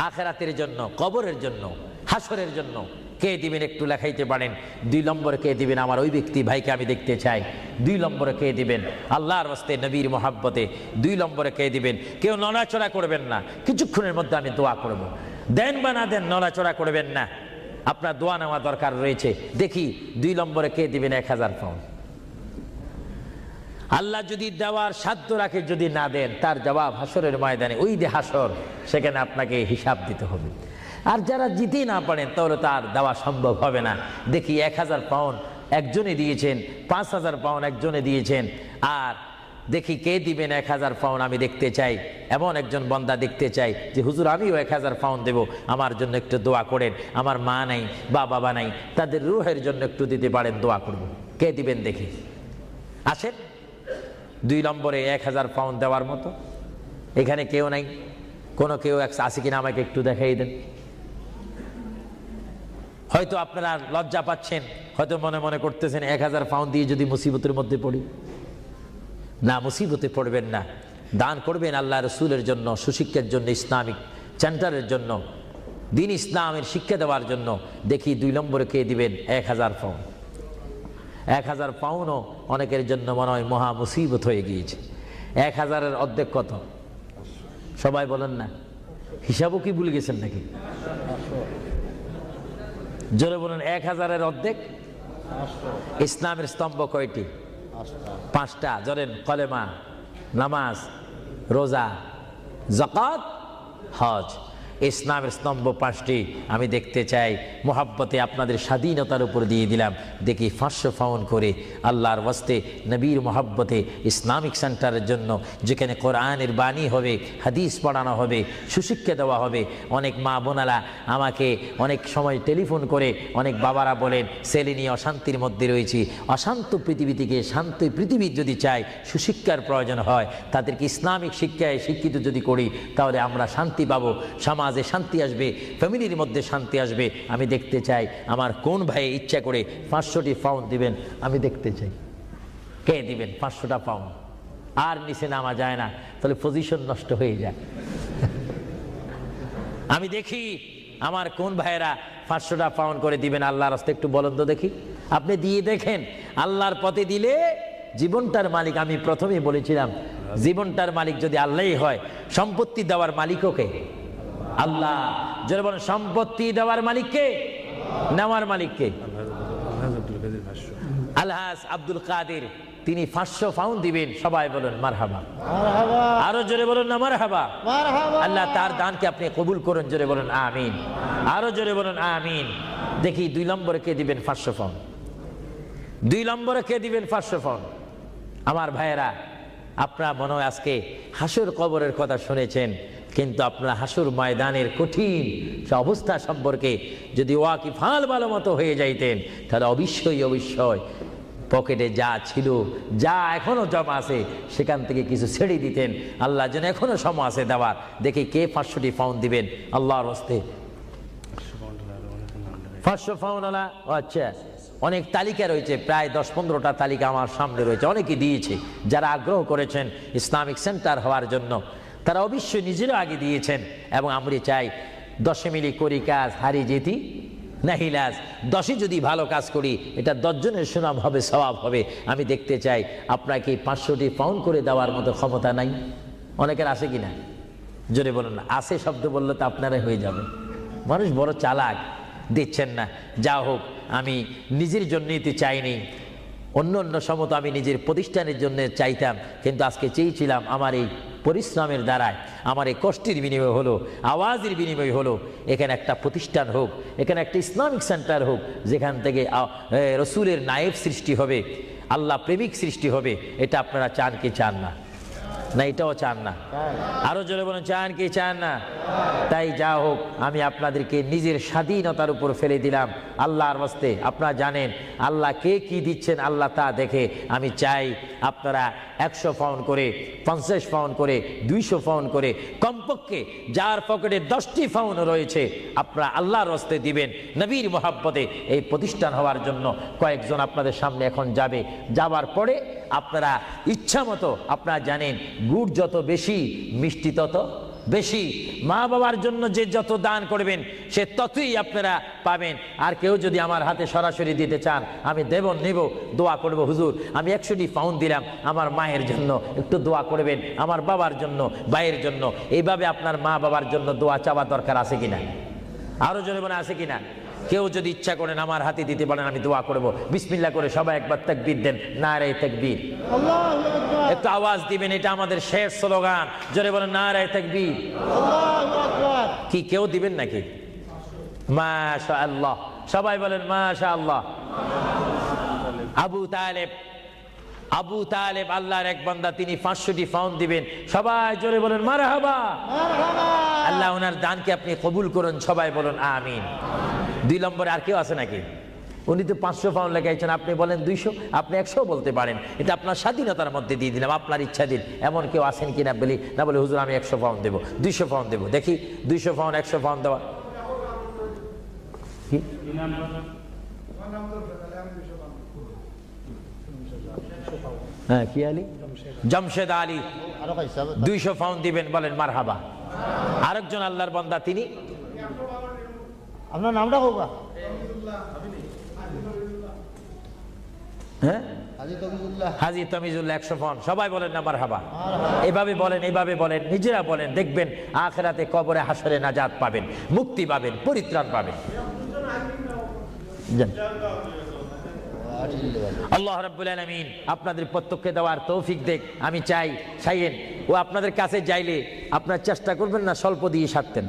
আখিরাতের জন্য, কবরের জন্য, হাসরের জন্য কে দিবেন? একটু লেখাইতে পারেন। 2 নম্বরে কে দিবেন? আমার ওই ব্যক্তি ভাইকে আমি দেখতে চাই। 2 নম্বরে কে দিবেন? আল্লাহর ওয়াস্তে, নবীর মহাব্বতে 2 নম্বরে কে দিবেন? কেউ নড়াচড়া করবেন না, কিছুক্ষণের মধ্যে আমি দোয়া করব। দেন বা না দেন, নড়াচড়া করবেন না, আপনার দোয়া নেওয়া দরকার রয়েছে। দেখি 2 নম্বরে কে দিবেন 1000 পাউন্ড? আল্লাহ যদি দেওয়ার সাধ্য রাখে, যদি না দেন তার জবাব হাসরের ময়দানে, ওই যে হাসর, সেখানে আপনাকে হিসাব দিতে হবে। আর যারা জিতে না পারেন তাহলে তার দেওয়া সম্ভব হবে না। দেখি 1000 পাউন্ড একজনে দিয়েছেন, 5000 পাউন্ড একজনে দিয়েছেন, আর দেখি কে দিবেন 1000 পাউন্ড। আমি দেখতে চাই, এমন একজন বান্দা দেখতে চাই যে হুজুর আমিও 1000 পাউন্ড দেব, আমার জন্য একটু দোয়া করেন, আমার মা নাই বা বাবা নাই, তাদের রুহের জন্য একটু দিতে পারেন, দোয়া করব। কে দিবেন দেখি? আসেন 2 নম্বরে 1000 পাউন্ড দেওয়ার মতো। এখানে কেউ নাই? কোনো কেউ আছে কিনা আমাকে একটু দেখাই দেন। হয়তো আপনারা লজ্জা পাচ্ছেন, হয়তো মনে মনে করতেছেন 1000 পাউন্ড দিয়ে যদি মুসিবতের মধ্যে পড়ি। না, মুসিবতে পড়বেন না, দান করবেন আল্লাহ রসুলের জন্য, সুশিক্ষার জন্য, ইসলামিক সেন্টারের জন্য, দিন ইসলামের শিক্ষা দেওয়ার জন্য। দেখি 2 নম্বরে কে দিবেন 1000 পাউন্ড। 1000 পাউন্ডও অনেকের জন্য মনে হয় মহা মুসিবত হয়ে গিয়েছে। 1000-এর অর্ধেক কত? সবাই বলেন না, হিসাবও কি ভুলে গেছেন নাকি? জোরে বলেন, 1000-এর অর্ধেক। ইসলামের স্তম্ভ কয়টি? 5টা। জোরেন, কলেমা, নামাজ, রোজা, যাকাত, হজ। ইসলামের স্তম্ভ 5টি। আমি দেখতে চাই, মোহাব্বতে আপনাদের স্বাধীনতার উপর দিয়ে দিলাম, দেখি 500 পাউন্ড করে আল্লাহর ওয়াস্তে, নবীর মোহাব্বতে, ইসলামিক সেন্টারের জন্য, যেখানে কোরআনের বাণী হবে, হাদিস পড়ানো হবে, সুশিক্ষা দেওয়া হবে। অনেক মা বোনারা আমাকে অনেক সময় টেলিফোন করে, অনেক বাবারা বলেন ছেলে নিয়ে অশান্তির মধ্যে রয়েছি। অশান্ত পৃথিবী থেকে শান্ত পৃথিবীর যদি চাই, সুশিক্ষার প্রয়োজন হয়, তাদেরকে ইসলামিক শিক্ষায় শিক্ষিত যদি করি, তাহলে আমরা শান্তি পাবো, সমাজে শান্তি আসবে, ফ্যামিলির মধ্যে শান্তি আসবে। আমি দেখতে চাই আমার কোন ভাই ইচ্ছা করে 500টি পাউন্ড দিবেন, আমি দেখতে চাই কে দিবেন 500টা পাউন্ড। আর নিচে নামা যায় না, তাহলে পজিশন নষ্ট হয়ে যায়। আমি দেখি আমার কোন ভাইয়েরা 500টা পাউন্ড করে দিবেন আল্লাহর রাস্তায়, একটু বলেন তো দেখি। আপনি দিয়ে দেখেন, আল্লাহর পথে দিলে জীবনটার মালিক, আমি প্রথমেই বলেছিলাম, জীবনটার মালিক যদি আল্লাহই হয়, সম্পত্তি দেওয়ার মালিকও কে? আল্লাহ। যারা বলেন সম্পত্তি দেওয়ার মালিক কে, নেওয়ার মালিক কে? আলহাজ আব্দুল কাদের, তিনি 500 পাউন্ড দিবেন। সবাই বলেন মারহাবা। আরো জোরে বলুন না মারহাবা। আল্লাহ তার দানকে আপনি কবুল করুন, জোরে বলুন আমিন। আরো জোরে বলুন আমিন। দেখি 2 নম্বরে কে দিবেন 500 পাউন্ড? 2 নম্বরে কে দিবেন 500 পাউন্ড? আমার ভাইয়েরা, আপনারা মনে হয় আজকে হাসর কবরের কথা শুনেছেন, কিন্তু আপনারা হাসর ময়দানের কঠিন অবস্থা সম্পর্কে যদি ওয়াকিফাল ভালো মতো হয়ে যাইতেন, তাহলে অবশ্যই পকেটে যা ছিল, যা এখনো জমা আছে, সেখান থেকে কিছু ছেড়ে দিতেন। আল্লাহ যেন এখনো সময় আছে দেওয়ার। দেখি কে 500টি পাউন্ড দিবেন আল্লাহর হস্তে? 500 পাউন্ড আলা? আচ্ছা, অনেক তালিকা রয়েছে, প্রায় 10-15টা তালিকা আমার সামনে রয়েছে। অনেকে দিয়েছে, যারা আগ্রহ করেছেন ইসলামিক সেন্টার হওয়ার জন্য, তারা অবশ্যই নিজেরও আগে দিয়েছেন। এবং আমরা চাই 10 মিলি করি কাজ, হারি যেতি নাহিলাজ। 10 যদি ভালো কাজ করি, এটা 10 জনের সুনাম হবে, সওয়াব হবে। আমি দেখতে চাই আপনাকে 500টি পাউন্ড করে দেওয়ার মতো ক্ষমতা নাই? অনেকের আছে কিনা? জোরে বলুন না। আছে শব্দ বললে তো আপনারাই হয়ে যাবে। মানুষ বড় চালাক, দিচ্ছেন না। যা হোক, আমি নিজের জন্য নিতে চাইনি, অন্য সময় তো আমি নিজের প্রতিষ্ঠানের জন্য চাইতাম, কিন্তু আজকে চেয়েছিলাম আমার এই পরিশ্রমের দ্বারায়, আমার এই কষ্টের বিনিময় হলো, আওয়াজের বিনিময় হলো, এখানে একটা প্রতিষ্ঠান হোক, এখানে একটা ইসলামিক সেন্টার হোক, যেখান থেকে রসুলের নায়েব সৃষ্টি হবে, আল্লাহ প্রেমিক সৃষ্টি হবে। এটা আপনারা চান কি চান না? না এটাও চান না? আরো জোরে বলুন, চান কি চান না? তাই যা হোক, আমি আপনাদেরকে নিজের স্বাধীনতার উপর ফেলে দিলাম আল্লাহর ওয়াস্তে। আপনারা জানেন আল্লাহ কে কি দিচ্ছেন, আল্লাহ তা দেখে। আমি চাই আপনারা 100 পাউন্ড করে, 50 পাউন্ড করে, 200 পাউন্ড করে, কমপক্ষে যার পকেটে 10টি পাউন্ড রয়েছে, আপনারা আল্লাহর ওয়াস্তে দিবেন নবীর মোহাব্বতে এই প্রতিষ্ঠান হওয়ার জন্য। কয়েকজন আপনাদের সামনে এখন যাবে, যাবার পরে আপনারা ইচ্ছা মতো, আপনারা জানেন গুড় যত বেশি, মিষ্টি তত বেশি। মা বাবার জন্য যে যত দান করবেন, সে ততই আপনারা পাবেন। আর কেউ যদি আমার হাতে সরাসরি দিতে চান, আমি নেব, দোয়া করব, হুজুর আমি 100টি পাউন্ড দিলাম, আমার মায়ের জন্য একটু দোয়া করবেন, আমার বাবার জন্য, ভাইয়ের জন্য। এইভাবে আপনার মা বাবার জন্য দোয়া চাওয়া দরকার আছে কিনা? আরো জোরে বলে আছে কিনা? কেউ যদি ইচ্ছা করেন আমার হাতে দিতে পারেন, আমি দোয়া করব। বিসমিল্লাহ করে সবাই একবার তাকবীর দেন, নারে তাকবীর। আল্লাহু আকবার, একটু আওয়াজ দিবেন, এটা আমাদের শেষ স্লোগান। জোরে বলেন নারে তাকবীর। আল্লাহু আকবার। কি কেউ দিবেন নাকি? মাশাআল্লাহ, সবাই বলেন মাশাআল্লাহ। আবু তালেব আল্লাহর এক বান্দা, তিনি 500টি পাউন্ড দিবেন। সবাই জোরে বলেন মারহাবা। মারহাবা। আল্লাহ ওনার দানকে আপনি কবুল করুন, সবাই বলুন আমিন। 2 নম্বরে আর কেউ আছে নাকি? উনি তো 500 পাউন্ড লেখাইছেন, আপনি বলেন 200, আপনি 100 বলতে পারেন, এটা আপনার স্বাধীনতার মধ্যে দিয়ে দিলাম, আপনার ইচ্ছা দিন। এমন কেউ আছেন কিনা বলি না, বলে হুজুর আমি 100 পাউন্ড দেবো, 200 পাউন্ড দেবো। দেখি 200 পাউন্ড 100 পাউন্ড দেওয়া কি? হ্যাঁ, কি আলী? জামশেদ আলী 200 পাউন্ড দিবেন, বলেন মারহাবা। আরেকজন আল্লাহর বান্দা, তিনি আপনার নামটা হোগা? হ্যাঁ, হাজী তবিজুল্লাহ। হাজী তমিজুল্লাহ 100 পাউন্ড। সবাই বলেন না মারহাবা। এভাবে বলেন, এইভাবে বলেন, নিজেরা বলেন, দেখবেন আখিরাতে কবরে হাসরে নাজাত পাবেন, মুক্তি পাবেন, পরিত্রাণ পাবেন। যান। আল্লাহ রাব্বুল আলামিন আপনাদের প্রত্যেককে দেওয়ার তৌফিক দেখ। আমি চাই চাইয়েন ও আপনাদের কাছে যাইলে আপনার চেষ্টা করবেন না স্বল্প দিয়ে সারতেন।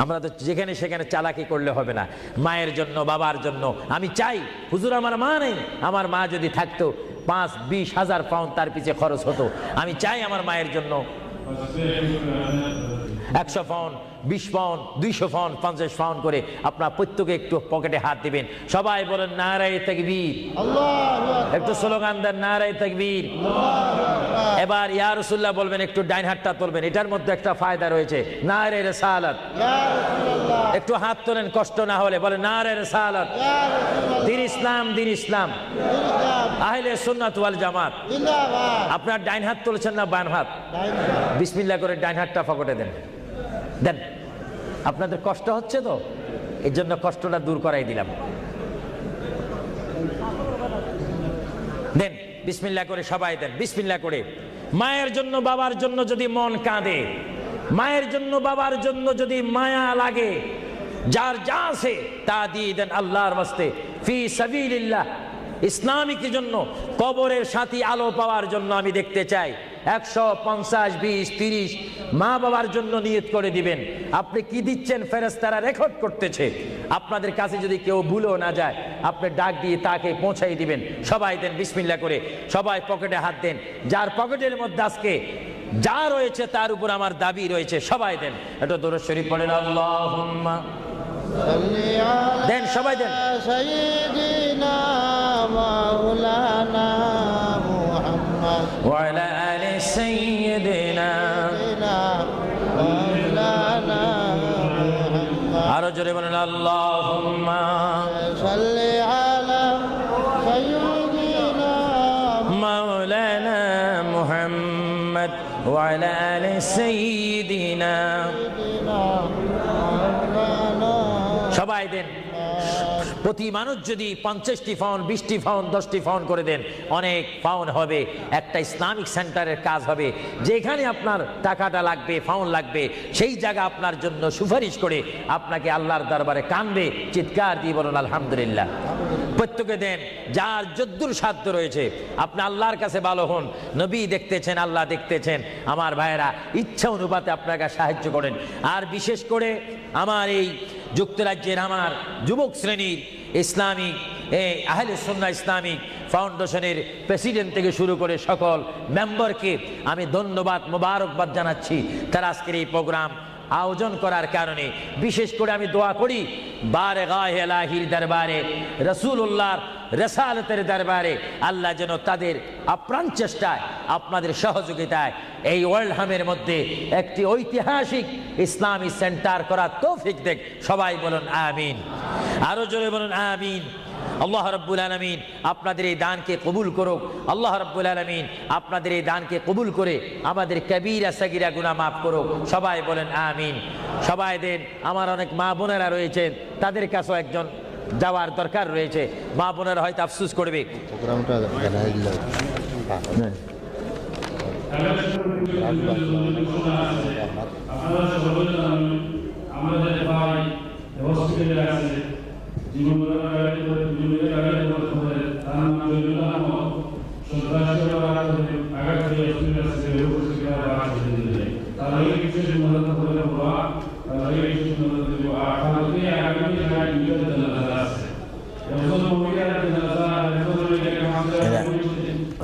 আমরা তো যেখানে সেখানে চালাকি করলে হবে না। মায়ের জন্য, বাবার জন্য আমি চাই, হুজুর আমার মা নেই, আমার মা যদি থাকতো 5-20 হাজার পাউন্ড তার পিছে খরচ হতো। আমি চাই আমার মায়ের জন্য 100 পাউন্ড, 20 পাউন্ড, 200 পাউন্ড, 50 পাউন্ড করে আপনার প্রত্যেকে একটু পকেটে হাত দিবেন। সবাই বলেন নারে তাকবীর। একটু স্লোগান দেন নারে তাকবীর। এবার ইয়া রাসূলুল্লাহ বলবেন, একটু ডাইন হাতটা তুলবেন, এটার মধ্যে একটা ফায়দা রয়েছে, নারে রিসালাত। একটু হাত তোলেন কষ্ট না হলে, বলেন নারে রিসালাত। দিন ইসলাম, দিন ইসলাম, আহলে সুন্নাত ওয়াল জামাত। আপনার ডাইন হাত তুলছেন না বাম হাত? বিসমিল্লাহ করে ডাইন হাতটা পকেটে দেন, দেন। আপনাদের কষ্ট হচ্ছে তো, এই জন্য কষ্টটা দূর করাই দিলাম। দেন বিসমিল্লাহ করে, সবাই দেন বিসমিল্লাহ করে। মায়ের জন্য, বাবার জন্য যদি মন কাঁদে, মায়ের জন্য, বাবার জন্য যদি মায়া লাগে, যার যা আছে তা দিয়ে দেন আল্লাহর ওয়াস্তে, ফি সাবিলিল্লাহ। ইসলামিক জন্য, কবরের সাথী আলো পাওয়ার জন্য আমি দেখতে চাই 100, 50, 20, 30 মা বাবার জন্য নিয়ত করে দিবেন। আপনি কি দিচ্ছেন ফেরেশতারা রেকর্ড করতেছে। আপনাদের কাছে যদি কেউ ভুলেও না যায়, আপনি ডাক দিয়ে তাকে পৌঁছাই দিবেন। সবাই দেন বিসমিল্লাহ করে, সবাই পকেটে হাত দেন। যার পকেটের মধ্যে আজকে যা রয়েছে তার উপর আমার দাবি রয়েছে, সবাই দেন। এটা দরুদ শরীফ পড়েন, আল্লাহুম্মা দেন, সবাই দেন। সাইয়্যিদিনা মাওলানা মুহাম্মদ ওয়া আলা আলি সাইয়্যিদিনা। মাওলানা মুহাম্মদ। আরো জোরে বলেন আল্লাহুম্মা সাল্লি আলা সাইয়্যিদিনা মাওলানা মুহাম্মদ ওয়া আলা আলি সাইয়্যিদিনা। সবাই দেন। প্রতি মানুষ যদি 50টি পাউন্ড, 20টি পাউন্ড, 10টি পাউন্ড করে দেন, অনেক পাউন্ড হবে। একটা ইসলামিক সেন্টারের কাজ হবে, যেখানে আপনার টাকাটা লাগবে, পাউন্ড লাগবে, সেই জায়গা আপনার জন্য সুপারিশ করে আপনাকে আল্লাহর দরবারে কানবে, চিৎকার দিয়ে বলুন আলহামদুলিল্লাহ। প্রত্যেকে দেন, যার যদ্দুর সাধ্য রয়েছে। আপনি আল্লাহর কাছে ভালো হন, নবী দেখতেছেন, আল্লাহ দেখতেছেন। আমার ভাইয়েরা, ইচ্ছা অনুপাতে আপনাকে সাহায্য করেন। আর বিশেষ করে আমার এই যুক্তরাজ্যের আমার যুবক শ্রেণীর ইসলামিক আহলে সুন্নাহ ইসলামিক ফাউন্ডেশনের প্রেসিডেন্ট থেকে শুরু করে সকল মেম্বারকে আমি ধন্যবাদ, মোবারকবাদ জানাচ্ছি। তারা আজকের এই প্রোগ্রাম আয়োজন করার কারণে বিশেষ করে আমি দোয়া করি, বারগাহ ইলাহির দরবারে, রাসূলুল্লাহর রিসালাতের দরবারে আল্লাহ যেন তাদের আপ্রাণ চেষ্টায়, আপনাদের সহযোগিতায় এই ওয়ার্ল্ডহামের মধ্যে একটি ঐতিহাসিক ইসলামী সেন্টার করার তৌফিক দেখ। সবাই বলুন আমিন। আরো জোরে বলুন আমিন। আল্লাহ রাব্বুল আলামিন আপনাদের এই দানকে কবুল করুক। আল্লাহ রাব্বুল আলামিন আপনাদের এই দানকে কবুল করে আমাদের কবিরা সাগীরা গুনাহ মাফ করুক। সবাই বলেন আমিন। সবাই দেন। আমার অনেক মা বোনেরা রয়েছেন, তাদের কাছেও একজন যাওয়ার দরকার রয়েছে। মা বোনেরা হয়তো আফসোস করবে। প্রোগ্রামটা জানাই দিল। আমাদের ভাই হসপিটালে আছে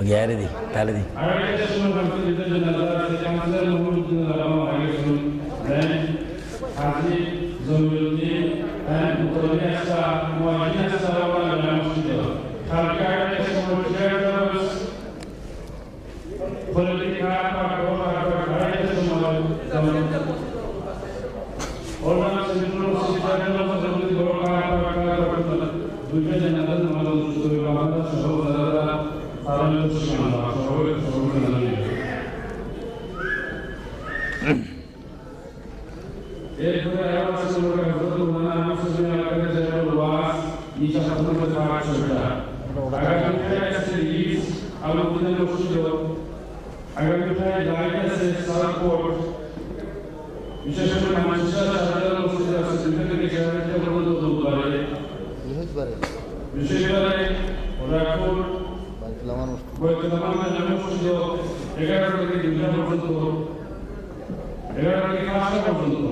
গ্যারে দি তাহলে দি বিশেষ করে মানুষের বৃহস্পতিবারে বিশেষ করে রাখুন বাইতুল মুসলিম বৈদ্যমান জামে মসজিদ 11 থেকে 2 পর্যন্ত 11 থেকে 5 পর্যন্ত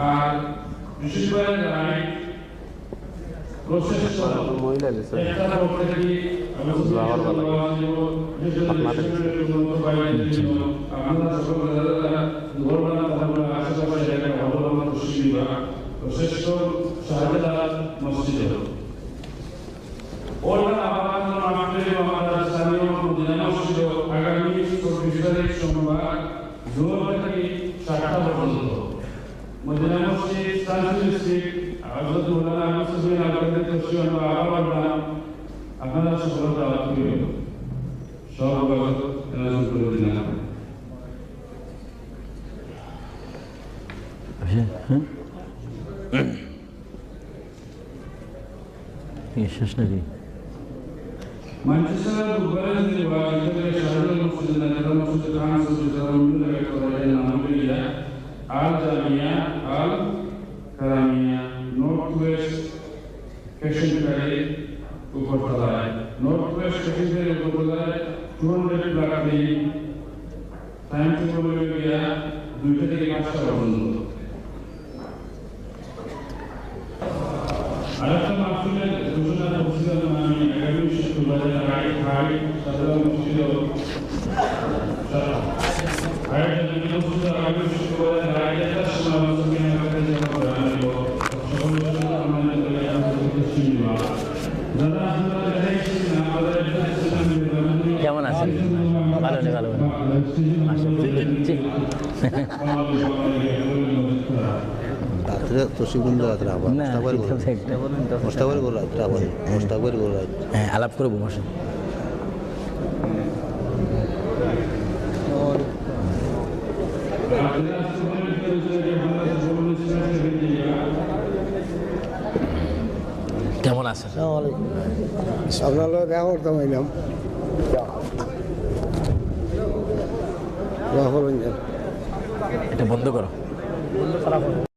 আর বিশেষ করে রাইট প্রসেস মহিলা লেছে একটা পক্ষে থেকে আমরা আমরা সকল গৌরবানা তাহলে আশেপাশে জায়গায় অবলম্বন খুশি বা শ্রেষ্ঠ শাহজালাল মসজিদ ওরা আবার আমাদের আমাদের স্থানীয় মদিনা মসজিদ আগামী 24 তারিখ সোমবার জোর থেকে 7টা পর্যন্ত মদিনা মসজিদ সানসিল স্ট্রিট হযরত মাওলানা মুসলিম আল-কাদের তশরিফ আবার আপনারা সকল দাওয়াত করি সব বাগত এনাজুল করে দিন শেষ নাকি Manchester Bucharest va a tener shaharul mufti da mufti khan se zarum lage kore namliya al jamia al karamia northwest fashion kare upar talay northwest fashion kare upar talay 200 block de time to bole gaya 2 থেকে 5টা পর্যন্ত আরেকটা মাহফিলের ঘোষণা করছিলাম আমি আগামী শুক্রবারে রাইট হাইট সাধারণ মসজিদ আগামী শুক্রবারে রাইটের সময় মুসলিম এলাকায় জানাবো সকলের আমাদের সিনেমা যারা আপনারা দেখেছেন আমাদের কেমন আছেন ভালো নেই ভালো রাত্রে তসিবুল রাত্রে আবার না মোস্তাকবার করে রাত্রে আবার মোস্তাকবার করে রাত্রে হ্যাঁ আলাপ করবো মশাই কেমন আছেন আপনার দেখা করতাম এলাম এটা বন্ধ করো